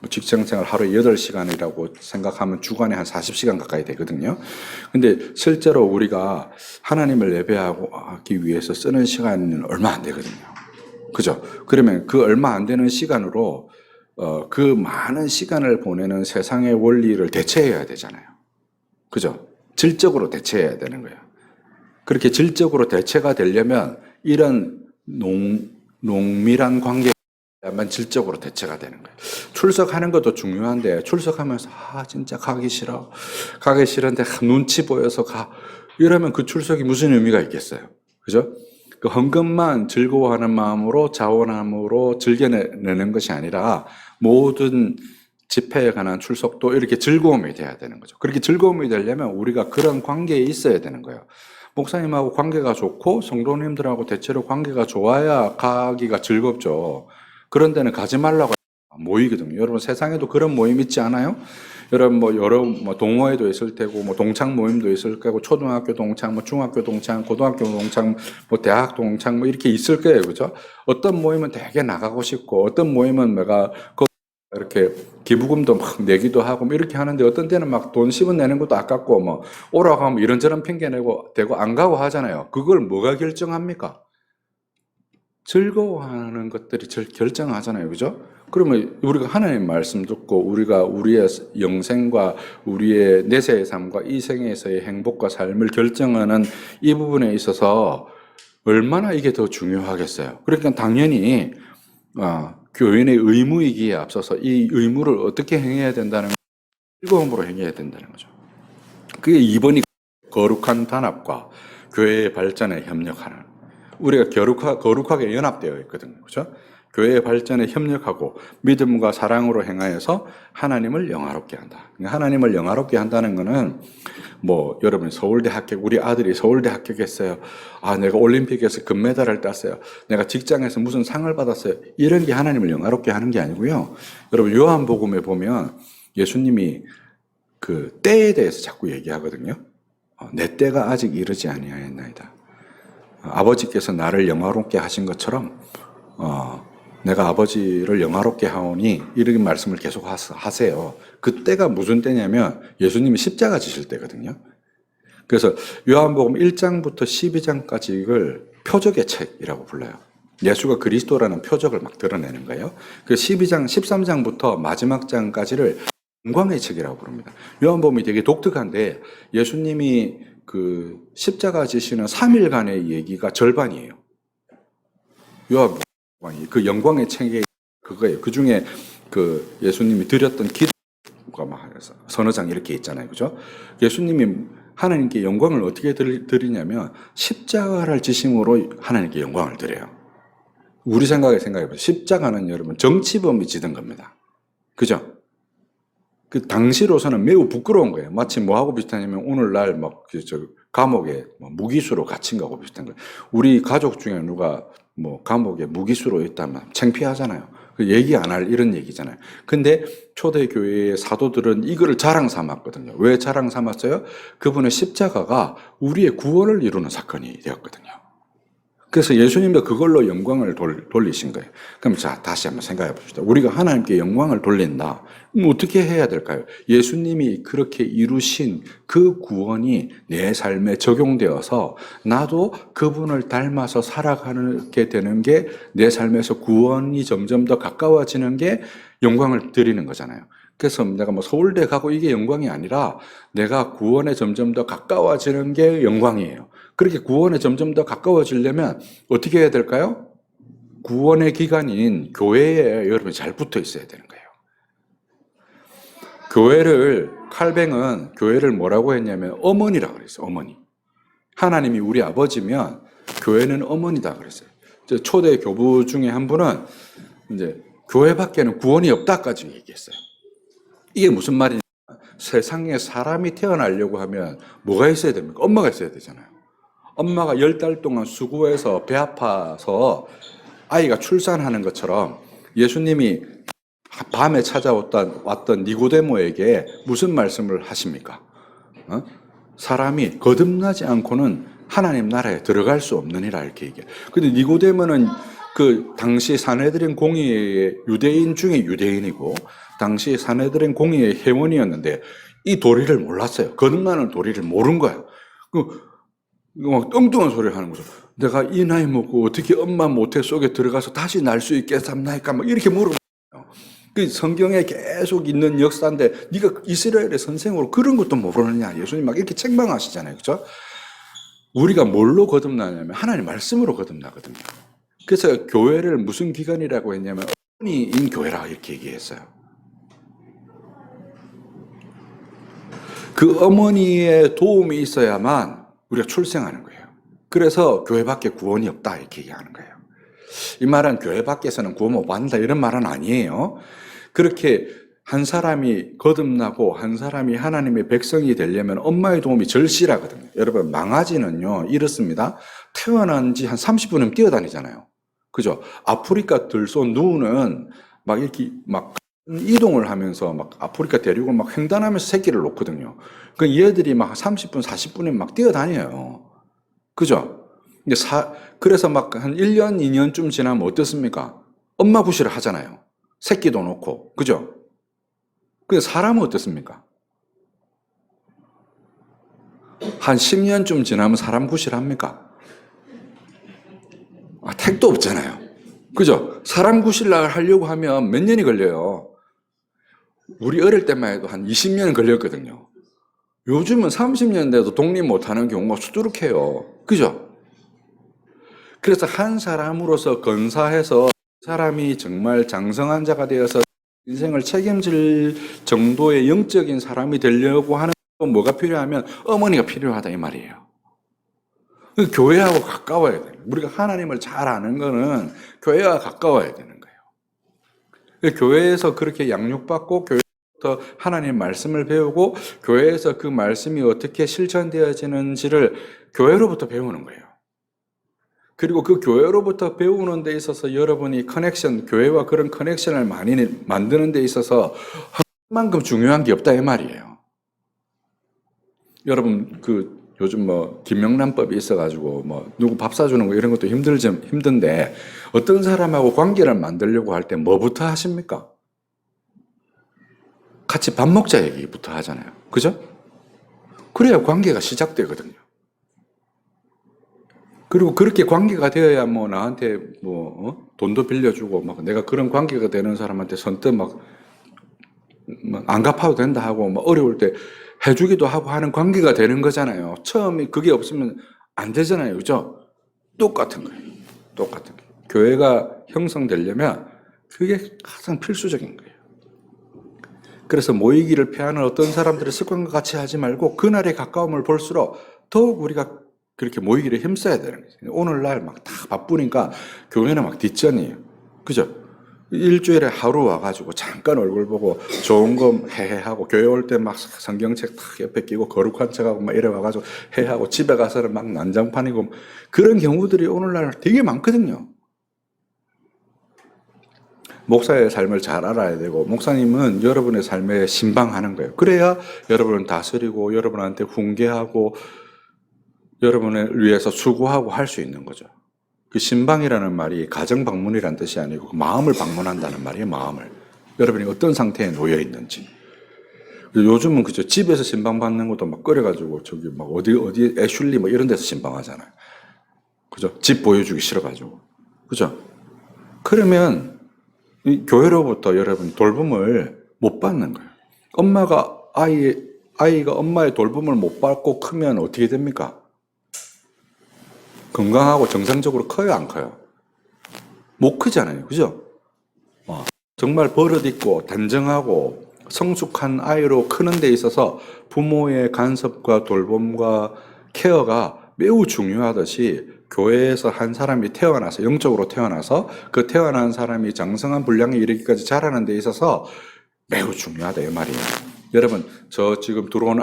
[SPEAKER 1] 직장생활 하루에 8시간이라고 생각하면 주간에 한 40시간 가까이 되거든요. 근데 실제로 우리가 하나님을 예배하기 위해서 쓰는 시간은 얼마 안 되거든요. 그죠? 그러면 그 얼마 안 되는 시간으로 그 많은 시간을 보내는 세상의 원리를 대체해야 되잖아요. 그죠? 질적으로 대체해야 되는 거예요. 그렇게 질적으로 대체가 되려면 이런 농밀한 관계야만 질적으로 대체가 되는 거예요. 출석하는 것도 중요한데 출석하면서 진짜 가기 싫어. 가기 싫은데 눈치 보여서 가. 이러면 그 출석이 무슨 의미가 있겠어요. 그죠? 그 헌금만 즐거워하는 마음으로 자원함으로 즐겨내는 것이 아니라 모든 집회에 관한 출석도 이렇게 즐거움이 돼야 되는 거죠. 그렇게 즐거움이 되려면 우리가 그런 관계에 있어야 되는 거예요. 목사님하고 관계가 좋고 성도님들하고 대체로 관계가 좋아야 가기가 즐겁죠. 그런 데는 가지 말라고 모이거든요. 여러분 세상에도 그런 모임 있지 않아요? 여러분 여러 동호회도 있을 테고 동창 모임도 있을 거고 초등학교 동창, 중학교 동창, 고등학교 동창, 대학 동창 이렇게 있을 거예요, 그죠? 어떤 모임은 되게 나가고 싶고 어떤 모임은 내가 이렇게 기부금도 막 내기도 하고 이렇게 하는데 어떤 때는 막 돈 10원 내는 것도 아깝고 오라고 하면 이런저런 핑계 내고 되고 안 가고 하잖아요. 그걸 뭐가 결정합니까? 즐거워하는 것들이 결정하잖아요. 그죠? 그러면 우리가 하나님 말씀 듣고 우리가 우리의 영생과 우리의 내세의 삶과 이 생에서의 행복과 삶을 결정하는 이 부분에 있어서 얼마나 이게 더 중요하겠어요. 그러니까 당연히 교인의 의무이기에 앞서서 이 의무를 어떻게 행해야 된다는 즐거움으로 행해야 된다는 거죠. 그게 2번이 거룩한 단합과 교회의 발전에 협력하는. 우리가 거룩하게 연합되어 있거든요. 그렇죠? 교회의 발전에 협력하고 믿음과 사랑으로 행하여서 하나님을 영화롭게 한다. 하나님을 영화롭게 한다는 것은 여러분 서울대 합격, 우리 아들이 서울대 합격했어요. 내가 올림픽에서 금메달을 땄어요. 내가 직장에서 무슨 상을 받았어요. 이런 게 하나님을 영화롭게 하는 게 아니고요. 여러분 요한복음에 보면 예수님이 그 때에 대해서 자꾸 얘기하거든요. 내 때가 아직 이르지 아니하였나이다. 아버지께서 나를 영화롭게 하신 것처럼 내가 아버지를 영화롭게 하오니 이런 말씀을 계속 하세요. 그 때가 무슨 때냐면 예수님이 십자가 지실 때거든요. 그래서 요한복음 1장부터 12장까지를 표적의 책이라고 불러요. 예수가 그리스도라는 표적을 막 드러내는 거예요. 그 12장, 13장부터 마지막 장까지를 영광의 책이라고 부릅니다. 요한복음이 되게 독특한데 예수님이 그 십자가 지시는 3일간의 얘기가 절반이에요. 요한복음 그 영광의 책이 그거예요. 그 중에 그 예수님이 드렸던 기도가 막 서너 장 이렇게 있잖아요. 그죠? 예수님이 하나님께 영광을 어떻게 드리냐면 십자가를 지심으로 하나님께 영광을 드려요. 우리 생각해보세요. 십자가는 여러분 정치범이 지던 겁니다. 그죠? 그 당시로서는 매우 부끄러운 거예요. 마치 뭐하고 비슷하냐면 오늘날 감옥에 무기수로 갇힌 거하고 비슷한 거예요. 우리 가족 중에 누가 감옥에 무기수로 있다면 창피하잖아요. 얘기 안 할 이런 얘기잖아요. 근데 초대교회의 사도들은 이거를 자랑 삼았거든요. 왜 자랑 삼았어요? 그분의 십자가가 우리의 구원을 이루는 사건이 되었거든요. 그래서 예수님도 그걸로 영광을 돌리신 거예요. 그럼 다시 한번 생각해 봅시다. 우리가 하나님께 영광을 돌린다. 어떻게 해야 될까요? 예수님이 그렇게 이루신 그 구원이 내 삶에 적용되어서 나도 그분을 닮아서 살아가게 되는 게 내 삶에서 구원이 점점 더 가까워지는 게 영광을 드리는 거잖아요. 그래서 내가 서울대 가고 이게 영광이 아니라 내가 구원에 점점 더 가까워지는 게 영광이에요. 그렇게 구원에 점점 더 가까워지려면 어떻게 해야 될까요? 구원의 기관인 교회에 여러분이 잘 붙어 있어야 되는 거예요. 칼뱅은 교회를 뭐라고 했냐면 어머니라고 그랬어요. 어머니. 하나님이 우리 아버지면 교회는 어머니다 그랬어요. 초대 교부 중에 한 분은 이제 교회밖에는 구원이 없다까지 얘기했어요. 이게 무슨 말이냐? 세상에 사람이 태어나려고 하면 뭐가 있어야 됩니까? 엄마가 있어야 되잖아요. 엄마가 10달 동안 수고해서 배 아파서 아이가 출산하는 것처럼 예수님이 밤에 찾아왔던 니고데모에게 무슨 말씀을 하십니까? 사람이 거듭나지 않고는 하나님 나라에 들어갈 수 없느니라 이렇게 얘기해요. 근데 니고데모는 그 당시 사내들인 공의회의 유대인 중에 유대인이고 당시 사내들인 공의회의 회원이었는데 이 도리를 몰랐어요. 거듭나는 도리를 모른 거야. 막 엉뚱한 소리를 하는 거죠. 내가 이 나이 먹고 어떻게 엄마 모태 속에 들어가서 다시 날 수 있겠습니까? 막 이렇게 물어봐요. 그 성경에 계속 있는 역사인데 네가 이스라엘의 선생으로 그런 것도 모르느냐? 예수님 막 이렇게 책망하시잖아요. 그렇죠? 우리가 뭘로 거듭나냐면 하나님 말씀으로 거듭나거든요. 그래서 교회를 무슨 기관이라고 했냐면 어머니인 교회라 이렇게 얘기했어요. 그 어머니의 도움이 있어야만 우리가 출생하는 거예요. 그래서 교회밖에 구원이 없다 이렇게 얘기하는 거예요. 이 말은 교회 밖에서는 구원 못 받는다 이런 말은 아니에요. 그렇게 한 사람이 거듭나고 한 사람이 하나님의 백성이 되려면 엄마의 도움이 절실하거든요. 여러분 망아지는요 이렇습니다. 태어난 지 한 30분은 뛰어다니잖아요. 그죠? 아프리카 들소 누는 막 이렇게 막 이동을 하면서 막 아프리카 대륙을 막 횡단하면서 새끼를 놓거든요. 그 얘들이 막 30분, 40분에 막 뛰어다녀요. 그죠? 그래서 막 한 1년, 2년쯤 지나면 어떻습니까? 엄마 구실을 하잖아요. 새끼도 놓고. 그죠? 근데 사람은 어떻습니까? 한 10년쯤 지나면 사람 구실 합니까? 택도 없잖아요. 그죠? 사람 구실 하려고 하면 몇 년이 걸려요. 우리 어릴 때만 해도 한 20년 걸렸거든요. 요즘은 30년 돼도 독립 못하는 경우가 수두룩해요. 그죠? 그래서 한 사람으로서 건사해서 사람이 정말 장성한 자가 되어서 인생을 책임질 정도의 영적인 사람이 되려고 하는 건 뭐가 필요하면 어머니가 필요하다 이 말이에요. 교회하고 가까워야 돼요. 우리가 하나님을 잘 아는 거는 교회와 가까워야 되는 거예요. 교회에서 그렇게 양육받고 교회에서 하나님 말씀을 배우고 교회에서 그 말씀이 어떻게 실천되어지는지를 교회로부터 배우는 거예요. 그리고 그 교회로부터 배우는 데 있어서 여러분이 교회와 그런 커넥션을 많이 만드는 데 있어서 한만큼 중요한 게 없다 이 말이에요. 여러분 요즘 김명란법이 있어가지고 누구 밥 사주는 거 이런 것도 힘든데 어떤 사람하고 관계를 만들려고 할 때 뭐부터 하십니까? 같이 밥 먹자 얘기부터 하잖아요. 그죠? 그래야 관계가 시작되거든요. 그리고 그렇게 관계가 되어야 나한테 돈도 빌려주고 내가 그런 관계가 되는 사람한테 선뜻 안 갚아도 된다 하고 어려울 때 해주기도 하고 하는 관계가 되는 거잖아요. 처음에 그게 없으면 안 되잖아요. 그죠? 똑같은 거예요. 똑같은 거예요. 교회가 형성되려면 그게 가장 필수적인 거예요. 그래서 모이기를 피하는 어떤 사람들의 습관과 같이 하지 말고 그날의 가까움을 볼수록 더욱 우리가 그렇게 모이기를 힘써야 되는 거죠. 오늘날 다 바쁘니까 교회는 뒷전이에요. 그죠? 일주일에 하루 와가지고 잠깐 얼굴 보고 좋은 거 해하고 교회 올 때 성경책 탁 옆에 끼고 거룩한 척하고 이래 와가지고 해하고 집에 가서는 난장판이고 그런 경우들이 오늘날 되게 많거든요. 목사의 삶을 잘 알아야 되고 목사님은 여러분의 삶에 신방하는 거예요. 그래야 여러분을 다스리고 여러분한테 훈계하고 여러분을 위해서 수고하고 할 수 있는 거죠. 그 신방이라는 말이 가정 방문이라는 뜻이 아니고 그 마음을 방문한다는 말이에요. 마음을. 여러분이 어떤 상태에 놓여 있는지. 요즘은 그죠. 집에서 신방 받는 것도 끓여가지고 어디 애슐리 이런 데서 신방하잖아요. 그죠. 집 보여주기 싫어가지고. 그죠. 그러면 이 교회로부터 여러분 돌봄을 못 받는 거예요. 아이가 엄마의 돌봄을 못 받고 크면 어떻게 됩니까? 건강하고 정상적으로 커요, 안 커요? 못 크잖아요. 그죠? 정말 버릇있고 단정하고 성숙한 아이로 크는 데 있어서 부모의 간섭과 돌봄과 케어가 매우 중요하듯이 교회에서 한 사람이 영적으로 태어나서 그 태어난 사람이 장성한 분량에 이르기까지 자라는 데 있어서 매우 중요하다 이 말이에요. 여러분, 저 지금 들어오는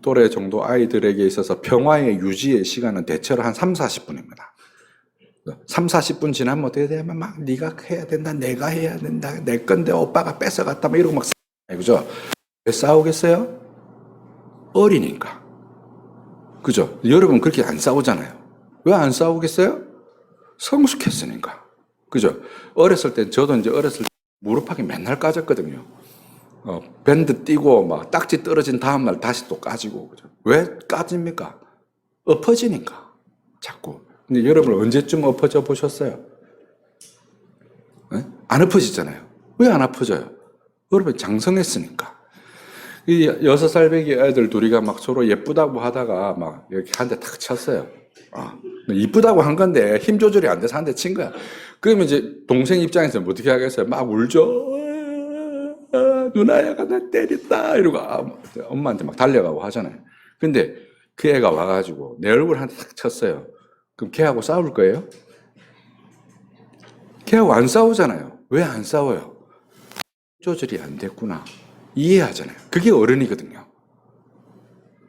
[SPEAKER 1] 또래 정도 아이들에게 있어서 평화의 유지의 시간은 대체로 한 3, 40분입니다. 3, 40분 지나면 어떻게 되냐면 네가 해야 된다, 내가 해야 된다, 내 건데 오빠가 뺏어갔다 이러고 그죠? 왜 싸우겠어요? 어리니까. 그죠? 여러분 그렇게 안 싸우잖아요. 왜 안 싸우겠어요? 성숙했으니까. 그죠? 어렸을 때, 저도 이제 어렸을 때 무릎팍이 맨날 까졌거든요. 밴드 띄고 막 딱지 떨어진 다음날 다시 또 까지고. 그죠? 왜 까집니까? 엎어지니까. 자꾸. 근데 여러분 언제쯤 엎어져 보셨어요? 네? 안 엎어지잖아요. 왜 안 아파져요? 여러분 장성했으니까. 이 6살 배기 애들 둘이가 막 서로 예쁘다고 하다가 막 이렇게 한 대 탁 쳤어요. 이쁘다고 한 건데 힘 조절이 안 돼서 한 대 친 거야. 그러면 이제 동생 입장에서는 어떻게 하겠어요? 막 울죠. 누나야가 나 때렸다. 이러고 엄마한테 막 달려가고 하잖아요. 근데 그 애가 와가지고 내 얼굴 한 대 탁 쳤어요. 그럼 걔하고 싸울 거예요? 걔하고 안 싸우잖아요. 왜 안 싸워요? 조절이 안 됐구나. 이해하잖아요. 그게 어른이거든요.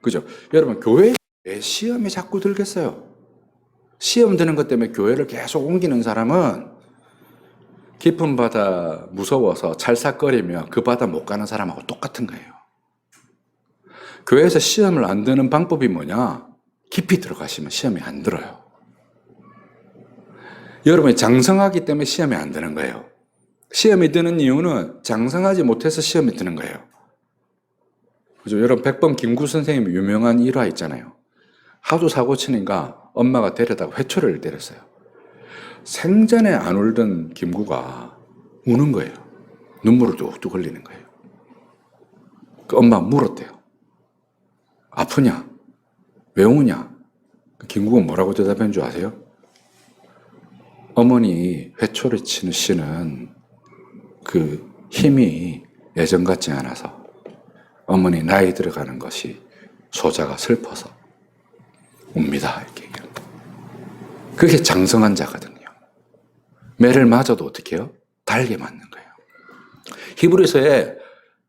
[SPEAKER 1] 그죠? 여러분, 교회에 왜 시험이 자꾸 들겠어요? 시험 드는 것 때문에 교회를 계속 옮기는 사람은 깊은 바다 무서워서 찰싹거리며 그 바다 못 가는 사람하고 똑같은 거예요. 교회에서 시험을 안 드는 방법이 뭐냐? 깊이 들어가시면 시험이 안 들어요. 여러분이 장성하기 때문에 시험이 안 드는 거예요. 시험이 드는 이유는 장성하지 못해서 시험이 드는 거예요. 그죠? 여러분, 백범 김구 선생님 유명한 일화 있잖아요. 하도 사고 치니까 엄마가 데려다가 회초리를 때렸어요. 생전에 안 울던 김구가 우는 거예요. 눈물을 뚝뚝 흘리는 거예요. 그 엄마 물었대요. 아프냐? 왜 우냐? 김구가 뭐라고 대답한 줄 아세요? 어머니 회초리 치는 씨는 그 힘이 예전 같지 않아서 어머니 나이 들어가는 것이 소자가 슬퍼서 웁니다. 이렇게 얘기합니다. 그게 장성한 자거든요. 매를 맞아도 어떻게 해요? 달게 맞는 거예요. 히브리서에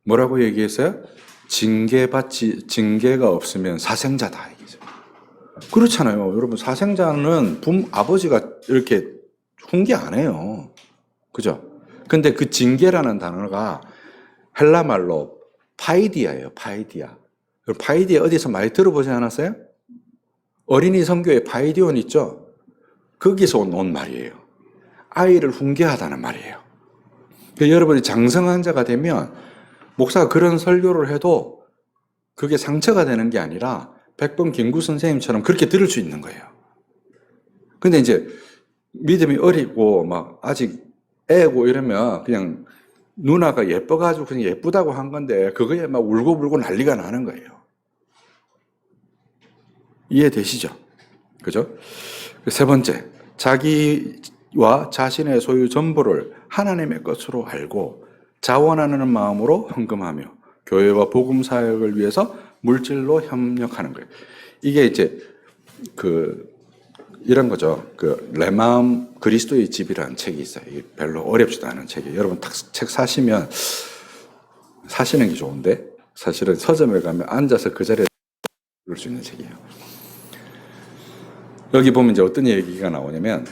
[SPEAKER 1] 뭐라고 얘기했어요? 징계가 없으면 사생자다. 얘기죠. 그렇잖아요. 여러분, 사생자는 아버지가 이렇게 훈계 안 해요. 그죠? 근데 그 징계라는 단어가 헬라 말로 파이디아예요. 파이디아. 파이디아 어디서 많이 들어보지 않았어요? 어린이 성교에 파이디온 있죠? 거기서 온 말이에요. 아이를 훈계하다는 말이에요. 그러니까 여러분이 장성한 자가 되면 목사가 그런 설교를 해도 그게 상처가 되는 게 아니라 백범 김구 선생님처럼 그렇게 들을 수 있는 거예요. 근데 이제 믿음이 어리고 막 아직 애고 이러면 그냥 누나가 예뻐가지고 그냥 예쁘다고 한 건데 그거에 막 울고불고 난리가 나는 거예요. 이해되시죠? 그죠? 세 번째, 자기와 자신의 소유 전부를 하나님의 것으로 알고 자원하는 마음으로 헌금하며 교회와 복음 사역을 위해서 물질로 협력하는 거예요. 이게 이제 이런 거죠. 내 마음 그리스도의 집이라는 책이 있어요. 이게 별로 어렵지도 않은 책이에요. 여러분 책 사시면 사시는 게 좋은데 사실은 서점에 가면 앉아서 그 자리에 읽을 수 있는 책이에요. 여기 보면 이제 어떤 얘기가 나오냐면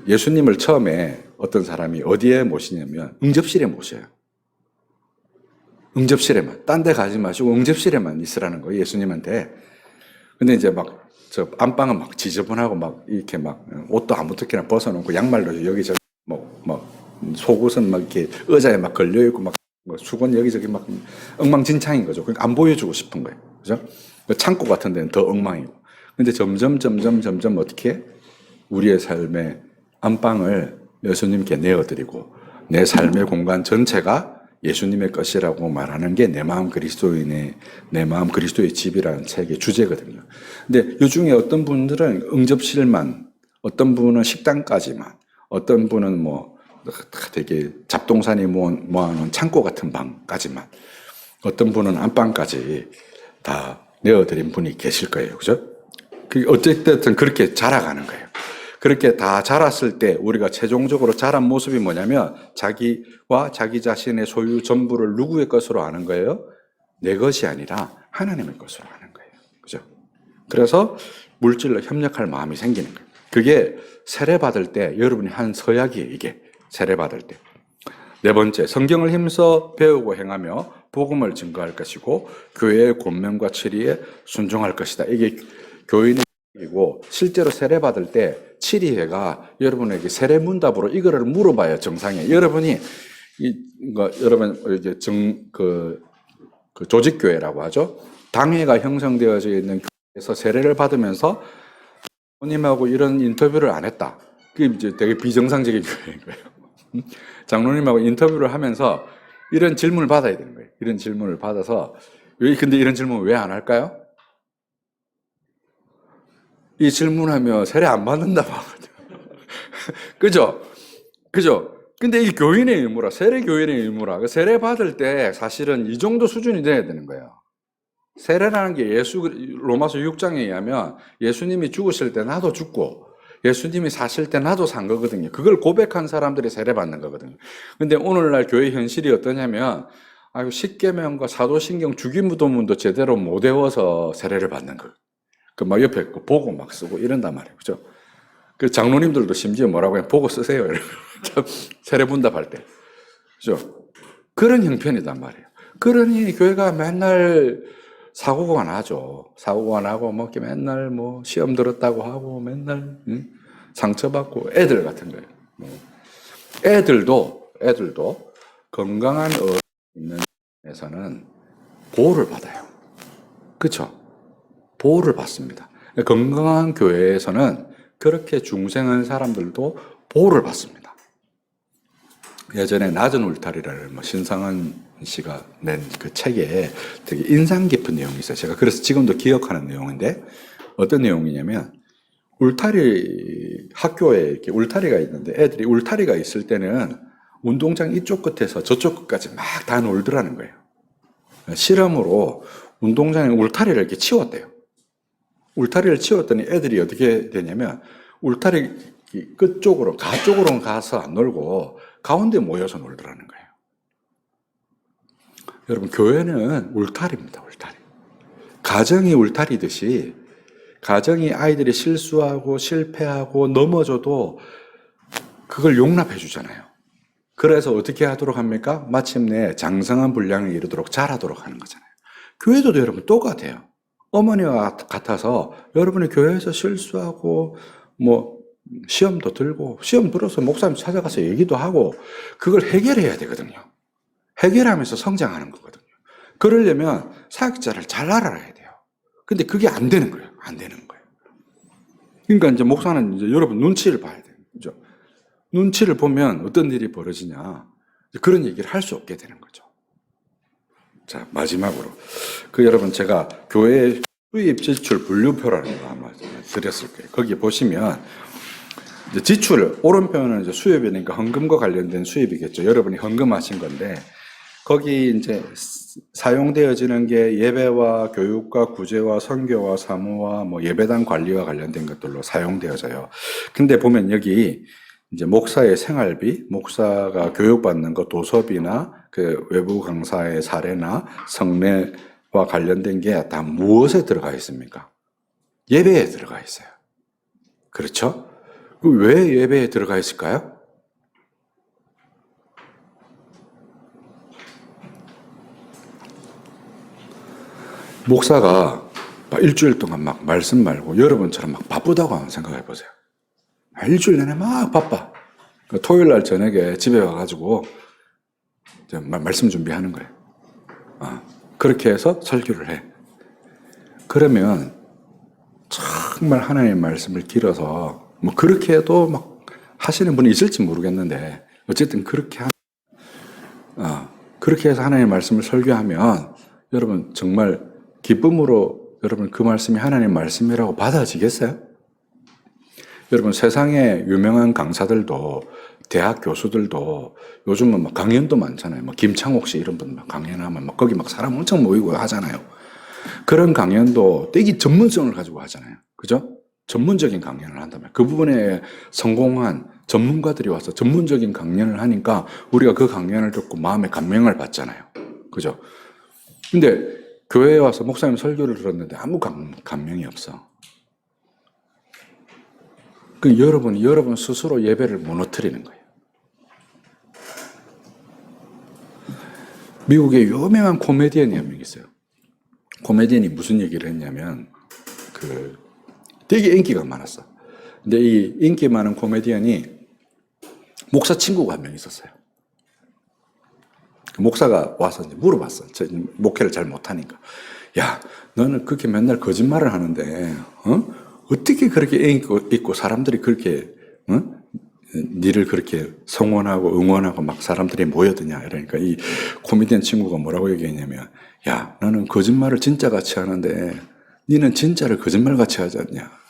[SPEAKER 1] 예수님을 처음에 어떤 사람이 어디에 모시냐면 응접실에 모셔요. 응접실에만. 딴 데 가지 마시고 응접실에만 있으라는 거예요. 예수님한테. 근데 이제 저 안방은 막 지저분하고 막 이렇게 막 옷도 아무렇게나 벗어놓고 양말도 여기저기 속옷은 막 이렇게 의자에 막 걸려있고 막 수건 여기저기 막 엉망진창인 거죠. 그러니까 안 보여주고 싶은 거예요. 그죠? 창고 같은 데는 더 엉망이고. 근데 점점 어떻게 우리의 삶의 안방을 예수님께 내어드리고 내 삶의 공간 전체가 예수님의 것이라고 말하는 게 내 마음 그리스도의 집이라는 책의 주제거든요. 근데 이 중에 어떤 분들은 응접실만, 어떤 분은 식당까지만, 어떤 분은 되게 잡동사니 모아놓은 창고 같은 방까지만, 어떤 분은 안방까지 다 내어드린 분이 계실 거예요. 그죠? 어쨌든 그렇게 자라가는 거예요. 그렇게 다 자랐을 때 우리가 최종적으로 자란 모습이 뭐냐면 자기와 자기 자신의 소유 전부를 누구의 것으로 아는 거예요? 내 것이 아니라 하나님의 것으로 아는 거예요. 그죠? 그래서 물질로 협력할 마음이 생기는 거예요. 그게 세례받을 때 여러분이 한 서약이에요. 이게 세례받을 때. 네 번째, 성경을 힘써 배우고 행하며 복음을 증거할 것이고 교회의 권면과 치리에 순종할 것이다. 이게 교인의 이고 실제로 세례받을 때 치리회가 여러분에게 세례문답으로 이거를 물어봐야 정상이에요. 여러분이 여러분 이제 그 조직교회라고 하죠. 당회가 형성되어져 있는 교회에서 세례를 받으면서 장로님하고 이런 인터뷰를 안 했다. 그게 이제 되게 비정상적인 교회인 거예요. 장로님하고 인터뷰를 하면서 이런 질문을 받아야 되는 거예요. 이런 질문을 받아서 근데 이런 질문 왜 안 할까요? 이 질문하면 세례 안 받는다고 하거든요. 그죠? 그죠? 근데 이 교인의 의무라, 세례 교인의 의무라. 그 세례 받을 때 사실은 이 정도 수준이 돼야 되는 거예요. 세례라는 게 로마서 6장에 의하면 예수님이 죽으실 때 나도 죽고 예수님이 사실 때 나도 산 거거든요. 그걸 고백한 사람들이 세례 받는 거거든요. 근데 오늘날 교회 현실이 어떠냐면, 십계명과 사도신경 주기무도문도 제대로 못 외워서 세례를 받는 거예요. 막 옆에 보고 막 쓰고 이런단 말이에요. 그죠? 그 장로님들도 심지어 뭐라고 해? 보고 쓰세요. 세례 분답할 때. 그죠? 그런 형편이단 말이에요. 그러니 교회가 맨날 사고가 나죠. 사고가 나고 뭐 맨날 뭐 시험 들었다고 하고 맨날 상처받고 애들 같은 거예요. 애들도 건강한 어른이 있는 데서는 보호를 받아요. 그렇죠? 보호를 받습니다. 건강한 교회에서는 그렇게 중생한 사람들도 보호를 받습니다. 예전에 낮은 울타리라는 신상한 씨가 낸 그 책에 되게 인상 깊은 내용이 있어요. 제가 그래서 지금도 기억하는 내용인데 어떤 내용이냐면 학교에 이렇게 울타리가 있는데 애들이 울타리가 있을 때는 운동장 이쪽 끝에서 저쪽 끝까지 막 다 놀더라는 거예요. 실험으로 운동장에 울타리를 이렇게 치웠대요. 울타리를 치웠더니 애들이 어떻게 되냐면 울타리 끝쪽으로, 가쪽으로는 가서 안 놀고 가운데 모여서 놀더라는 거예요. 여러분, 교회는 울타리입니다, 울타리. 가정이 울타리듯이 가정이 아이들이 실수하고 실패하고 넘어져도 그걸 용납해 주잖아요. 그래서 어떻게 하도록 합니까? 마침내 장성한 분량에 이르도록 자라도록 하는 거잖아요. 교회도 여러분 똑같아요. 어머니와 같아서 여러분이 교회에서 실수하고 뭐 시험도 들고 시험 들어서 목사님 찾아가서 얘기도 하고 그걸 해결해야 되거든요. 해결하면서 성장하는 거거든요. 그러려면 사역자를 잘 알아야 돼요. 근데 그게 안 되는 거예요. 안 되는 거예요. 그러니까 이제 목사는 이제 여러분 눈치를 봐야 돼요. 그죠? 눈치를 보면 어떤 일이 벌어지냐. 그런 얘기를 할 수 없게 되는 거죠. 자, 마지막으로. 여러분, 제가 교회 수입 지출 분류표라는 거 아마 드렸을 거예요. 거기 보시면, 이제 지출, 오른편은 이제 수입이니까 헌금과 관련된 수입이겠죠. 여러분이 헌금하신 건데, 거기 이제 사용되어지는 게 예배와 교육과 구제와 선교와 사무와 뭐 예배당 관리와 관련된 것들로 사용되어져요. 근데 보면 여기 이제 목사의 생활비, 목사가 교육받는 거 도서비나 그 외부 강사의 사례나 성례와 관련된 게 다 무엇에 들어가 있습니까? 예배에 들어가 있어요. 그렇죠? 왜 예배에 들어가 있을까요? 목사가 일주일 동안 막 말씀 말고 여러분처럼 막 바쁘다고 생각해 보세요. 일주일 내내 막 바빠. 토요일 날 저녁에 집에 와가지고 말씀 준비하는 거예요. 그렇게 해서 설교를 해. 그러면 정말 하나님의 말씀을 길어서 뭐 그렇게 해도 막 하시는 분이 있을지 모르겠는데 어쨌든 그렇게 해서 하나님의 말씀을 설교하면 여러분 정말 기쁨으로 여러분 그 말씀이 하나님의 말씀이라고 받아지겠어요? 여러분 세상에 유명한 강사들도 대학 교수들도 요즘은 막 강연도 많잖아요. 뭐 김창옥 씨 이런 분 막 강연하면 막 거기 막 사람 엄청 모이고 하잖아요. 그런 강연도 되게 전문성을 가지고 하잖아요. 그죠? 전문적인 강연을 한다면 그 부분에 성공한 전문가들이 와서 전문적인 강연을 하니까 우리가 그 강연을 듣고 마음에 감명을 받잖아요. 그죠? 근데 교회에 와서 목사님 설교를 들었는데 아무 감명이 없어. 여러분이 여러분 스스로 예배를 무너뜨리는 거예요. 미국에 유명한 코미디언이 한 명 있어요. 코미디언이 무슨 얘기를 했냐면 되게 인기가 많았어. 근데 이 인기 많은 코미디언이 목사 친구가 한 명 있었어요. 그 목사가 와서 이제 물어봤어. 저 목회를 잘 못하니까. 야, 너는 그렇게 맨날 거짓말을 하는데, 어떻게 그렇게 애 있고 사람들이 그렇게, 니를 그렇게 성원하고 응원하고 막 사람들이 모여드냐. 이러니까 이 코미디언 친구가 뭐라고 얘기했냐면, 야, 너는 거짓말을 진짜같이 하는데, 니는 진짜를 거짓말같이 하지 않냐.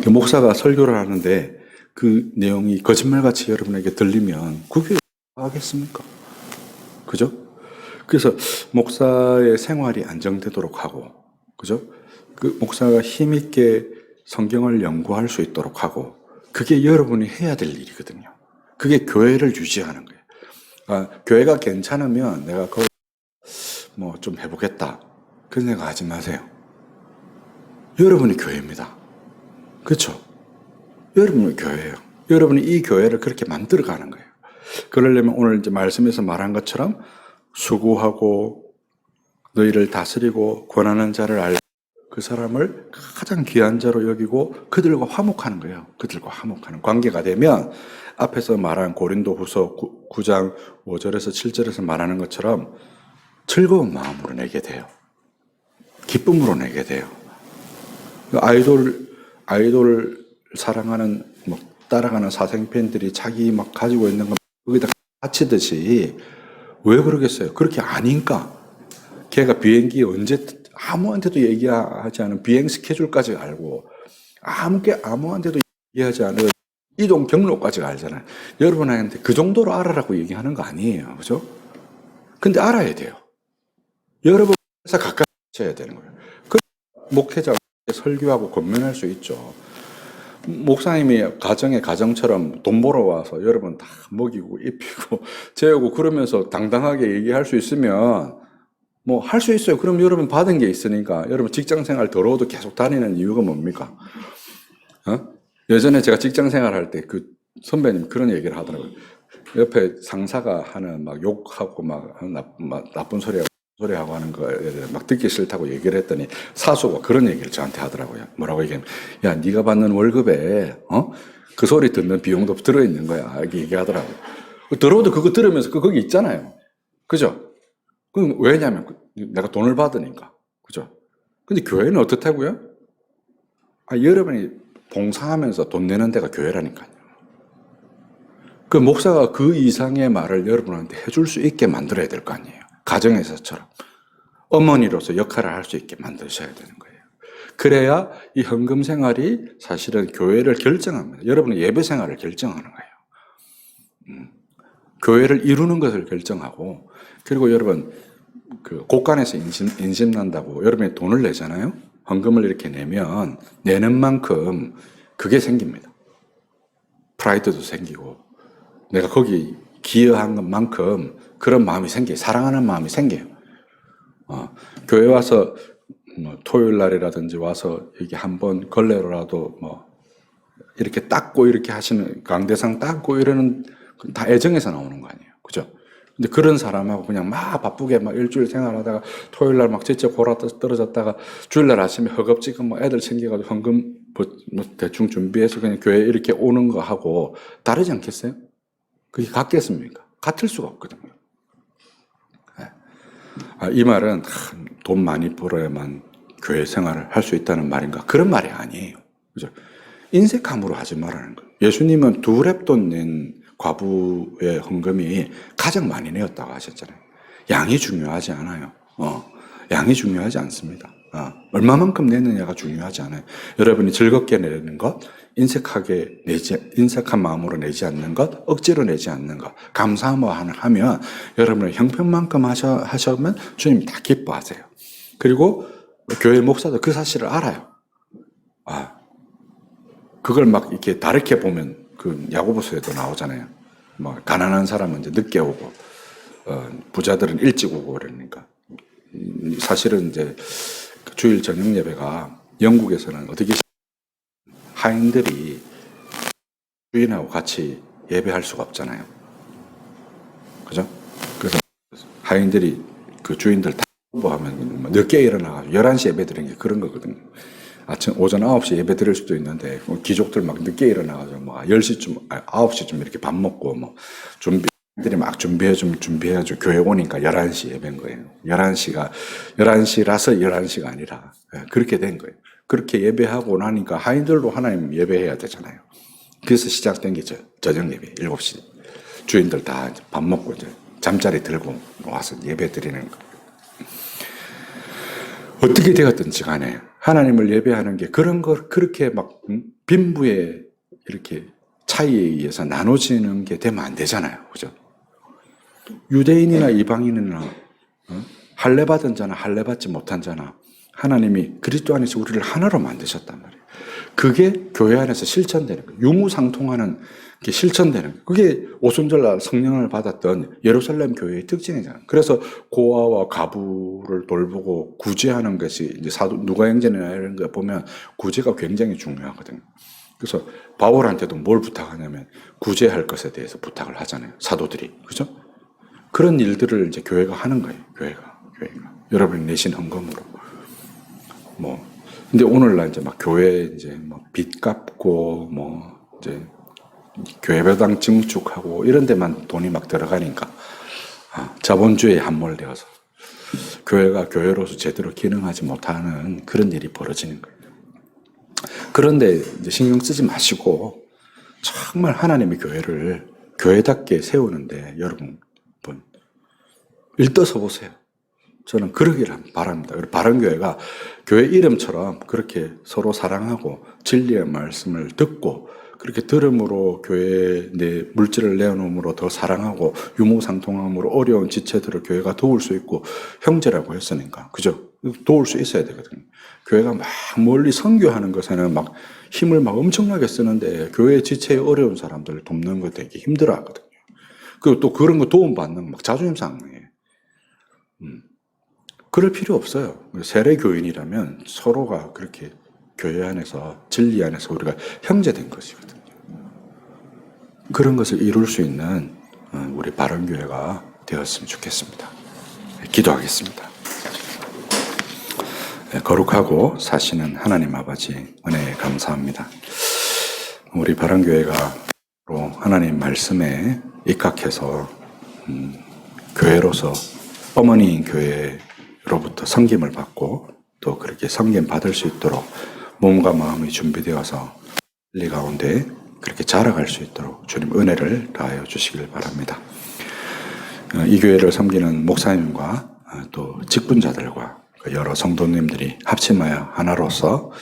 [SPEAKER 1] 그 목사가 설교를 하는데 그 내용이 거짓말같이 여러분에게 들리면 그게 하겠습니까? 그죠? 그래서 목사의 생활이 안정되도록 하고, 그죠? 그 목사가 힘있게 성경을 연구할 수 있도록 하고, 그게 여러분이 해야 될 일이거든요. 그게 교회를 유지하는 거예요. 아, 교회가 괜찮으면 내가 그걸 뭐 좀 해보겠다. 그런 생각 하지 마세요. 여러분이 교회입니다. 그렇죠? 여러분이 교회예요. 여러분이 이 교회를 그렇게 만들어가는 거예요. 그러려면 오늘 이제 말씀에서 말한 것처럼 수고하고 너희를 다스리고 권하는 자를 알고 그 사람을 가장 귀한 자로 여기고 그들과 화목하는 거예요. 그들과 화목하는 관계가 되면 앞에서 말한 고린도후서 9장 5절에서 7절에서 말하는 것처럼 즐거운 마음으로 내게 돼요. 기쁨으로 내게 돼요. 아이돌 사랑하는 따라가는 사생팬들이 자기 막 가지고 있는 거 거기다 바치듯이 왜 그러겠어요? 그렇게 아닌가? 걔가 비행기 언제 아무한테도 얘기하지 않은 비행 스케줄까지 알고 아무한테도 얘기하지 않은 이동 경로까지 알잖아요. 여러분한테 그 정도로 알아라고 얘기하는 거 아니에요. 그죠? 근데 알아야 돼요. 여러분에서 가까이 하셔야 되는 거예요. 그 목회자가 설교하고 권면할 수 있죠. 목사님이 가정처럼 돈 벌어 와서 여러분 다 먹이고 입히고 재우고 그러면서 당당하게 얘기할 수 있으면 뭐 할 수 있어요. 그럼 여러분 받은 게 있으니까 여러분 직장 생활 더러워도 계속 다니는 이유가 뭡니까? 예전에 제가 직장 생활 할 때 그 선배님 그런 얘기를 하더라고요. 옆에 상사가 하는 막 욕하고 막 나쁜 소리하고 하는 거에 막 듣기 싫다고 얘기를 했더니 사수가 그런 얘기를 저한테 하더라고요. 뭐라고 얘기하면, 야, 네가 받는 월급에 그 소리 듣는 비용도 들어있는 거야. 이렇게 얘기하더라고요. 들어도 그거 들으면서 거기 있잖아요. 그죠? 왜냐면 내가 돈을 받으니까. 그죠? 근데 교회는 어떻다고요? 여러분이 봉사하면서 돈 내는 데가 교회라니까요. 그 목사가 그 이상의 말을 여러분한테 해줄 수 있게 만들어야 될 거 아니에요. 가정에서처럼. 어머니로서 역할을 할 수 있게 만드셔야 되는 거예요. 그래야 이 헌금 생활이 사실은 교회를 결정합니다. 여러분의 예배 생활을 결정하는 거예요. 교회를 이루는 것을 결정하고, 그리고 여러분, 그 곳간에서 인심 난다고 여러분이 돈을 내잖아요? 헌금을 이렇게 내면 내는 만큼 그게 생깁니다. 프라이드도 생기고, 내가 거기 기여한 것만큼 그런 마음이 생겨요. 사랑하는 마음이 생겨요. 교회 와서 뭐 토요일 날이라든지 와서 이렇게 한번 걸레로라도 뭐 이렇게 닦고 이렇게 하시는 강대상 닦고 이러는 다 애정에서 나오는 거 아니에요. 그죠? 근데 그런 사람하고 그냥 막 바쁘게 막 일주일 생활하다가 토요일 날 막 지쳐 골아 떨어졌다가 주일날 아침에 허겁지겁 뭐 애들 챙겨가지고 헌금 뭐 대충 준비해서 그냥 교회 이렇게 오는 거 하고 다르지 않겠어요? 그게 같겠습니까? 같을 수가 없거든요. 이 말은 돈 많이 벌어야만 교회 생활을 할 수 있다는 말인가? 그런 말이 아니에요. 그죠? 인색함으로 하지 말라는 거예요. 예수님은 2렙돈 낸 과부의 헌금이 가장 많이 내었다고 하셨잖아요. 양이 중요하지 않아요. 양이 중요하지 않습니다. 얼마만큼 내느냐가 중요하지 않아요. 여러분이 즐겁게 내는 것, 인색한 마음으로 내지 않는 것, 억지로 내지 않는 것, 감사하면 하면 여러분의 형편만큼 하시면 주님 다 기뻐하세요. 그리고 교회 목사도 그 사실을 알아요. 그걸 막 이렇게 다르게 보면 그 야고보서에도 나오잖아요. 뭐 가난한 사람은 이제 늦게 오고, 부자들은 일찍 오고 그러니까. 사실은 이제 주일 저녁 예배가 영국에서는 어떻게 하인들이 주인하고 같이 예배할 수가 없잖아요. 그죠? 그래서 하인들이 그 주인들 다 공부하면 늦게 일어나가지고 11시 예배 드리는 게 그런 거거든요. 아침, 오전 9시 예배 드릴 수도 있는데, 귀족들 막 늦게 일어나가지고, 뭐, 10시쯤, 9시쯤 이렇게 밥 먹고, 뭐, 들이 막 준비해가지고 교회 오니까 11시 예배인 거예요. 11시라서 11시가 아니라, 그렇게 된 거예요. 그렇게 예배하고 나니까 하인들도 하나님 예배해야 되잖아요. 그래서 시작된 게 저녁 예배, 7시. 주인들 다 밥 먹고 이제 잠자리 들고 와서 예배 드리는 거. 어떻게 되었든지 간에 하나님을 예배하는 게 그런 걸 그렇게 막 빈부의 이렇게 차이에 의해서 나눠지는 게 되면 안 되잖아요. 그죠? 유대인이나 이방인이나 할례 받은 자나 할례 받지 못한 자나 하나님이 그리스도 안에서 우리를 하나로 만드셨단 말이에요. 그게 교회 안에서 실천되는 거예요. 유무상통하는 게 실천되는 거예요. 그게 오순절날 성령을 받았던 예루살렘 교회의 특징이잖아요. 그래서 고아와 가부를 돌보고 구제하는 것이 이제 누가행전이나 이런 거 보면 구제가 굉장히 중요하거든요. 그래서 바울한테도 뭘 부탁하냐면 구제할 것에 대해서 부탁을 하잖아요. 사도들이. 그죠? 그런 일들을 이제 교회가 하는 거예요. 교회가. 여러분이 내신 헌금으로. 근데 오늘날 이제 막 교회 이제 뭐 빚 갚고 이제 교회배당 증축하고 이런 데만 돈이 막 들어가니까 자본주의에 함몰되어서 교회가 교회로서 제대로 기능하지 못하는 그런 일이 벌어지는 거예요. 그런데 이제 신경 쓰지 마시고 정말 하나님의 교회를 교회답게 세우는데 여러분 일떠서 보세요. 저는 그러기를 바랍니다. 바른교회가 교회 이름처럼 그렇게 서로 사랑하고 진리의 말씀을 듣고 그렇게 들음으로 교회에 내 물질을 내어놓음으로 더 사랑하고 유무상통함으로 어려운 지체들을 교회가 도울 수 있고 형제라고 했으니까 그죠? 도울 수 있어야 되거든요. 교회가 막 멀리 선교하는 것에는 막 힘을 막 엄청나게 쓰는데 교회 지체에 어려운 사람들을 돕는 것 되게 힘들어 하거든요. 그리고 또 그런 거 도움받는 막 자존심 상해요. 그럴 필요 없어요. 세례 교인이라면 서로가 그렇게 교회 안에서 진리 안에서 우리가 형제된 것이거든요. 그런 것을 이룰 수 있는 우리 바른교회가 되었으면 좋겠습니다. 기도하겠습니다. 거룩하고 사시는 하나님 아버지 은혜에 감사합니다. 우리 바른교회가 하나님 말씀에 입각해서 교회로서 어머니인 교회로부터 섬김을 받고 또 그렇게 섬김 받을 수 있도록 몸과 마음이 준비되어서 진리 가운데 그렇게 자라갈 수 있도록 주님 은혜를 다하여 주시길 바랍니다. 이 교회를 섬기는 목사님과 또 직분자들과 여러 성도님들이 합심하여 하나로서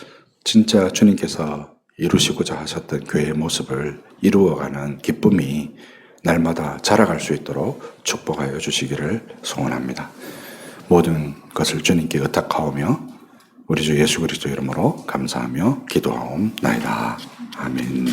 [SPEAKER 1] 진짜 주님께서 이루시고자 하셨던 교회의 모습을 이루어가는 기쁨이 날마다 자라갈 수 있도록 축복하여 주시기를 소원합니다. 모든 것을 주님께 의탁하오며 우리 주 예수 그리스도 이름으로 감사하며 기도하옵나이다. 아멘.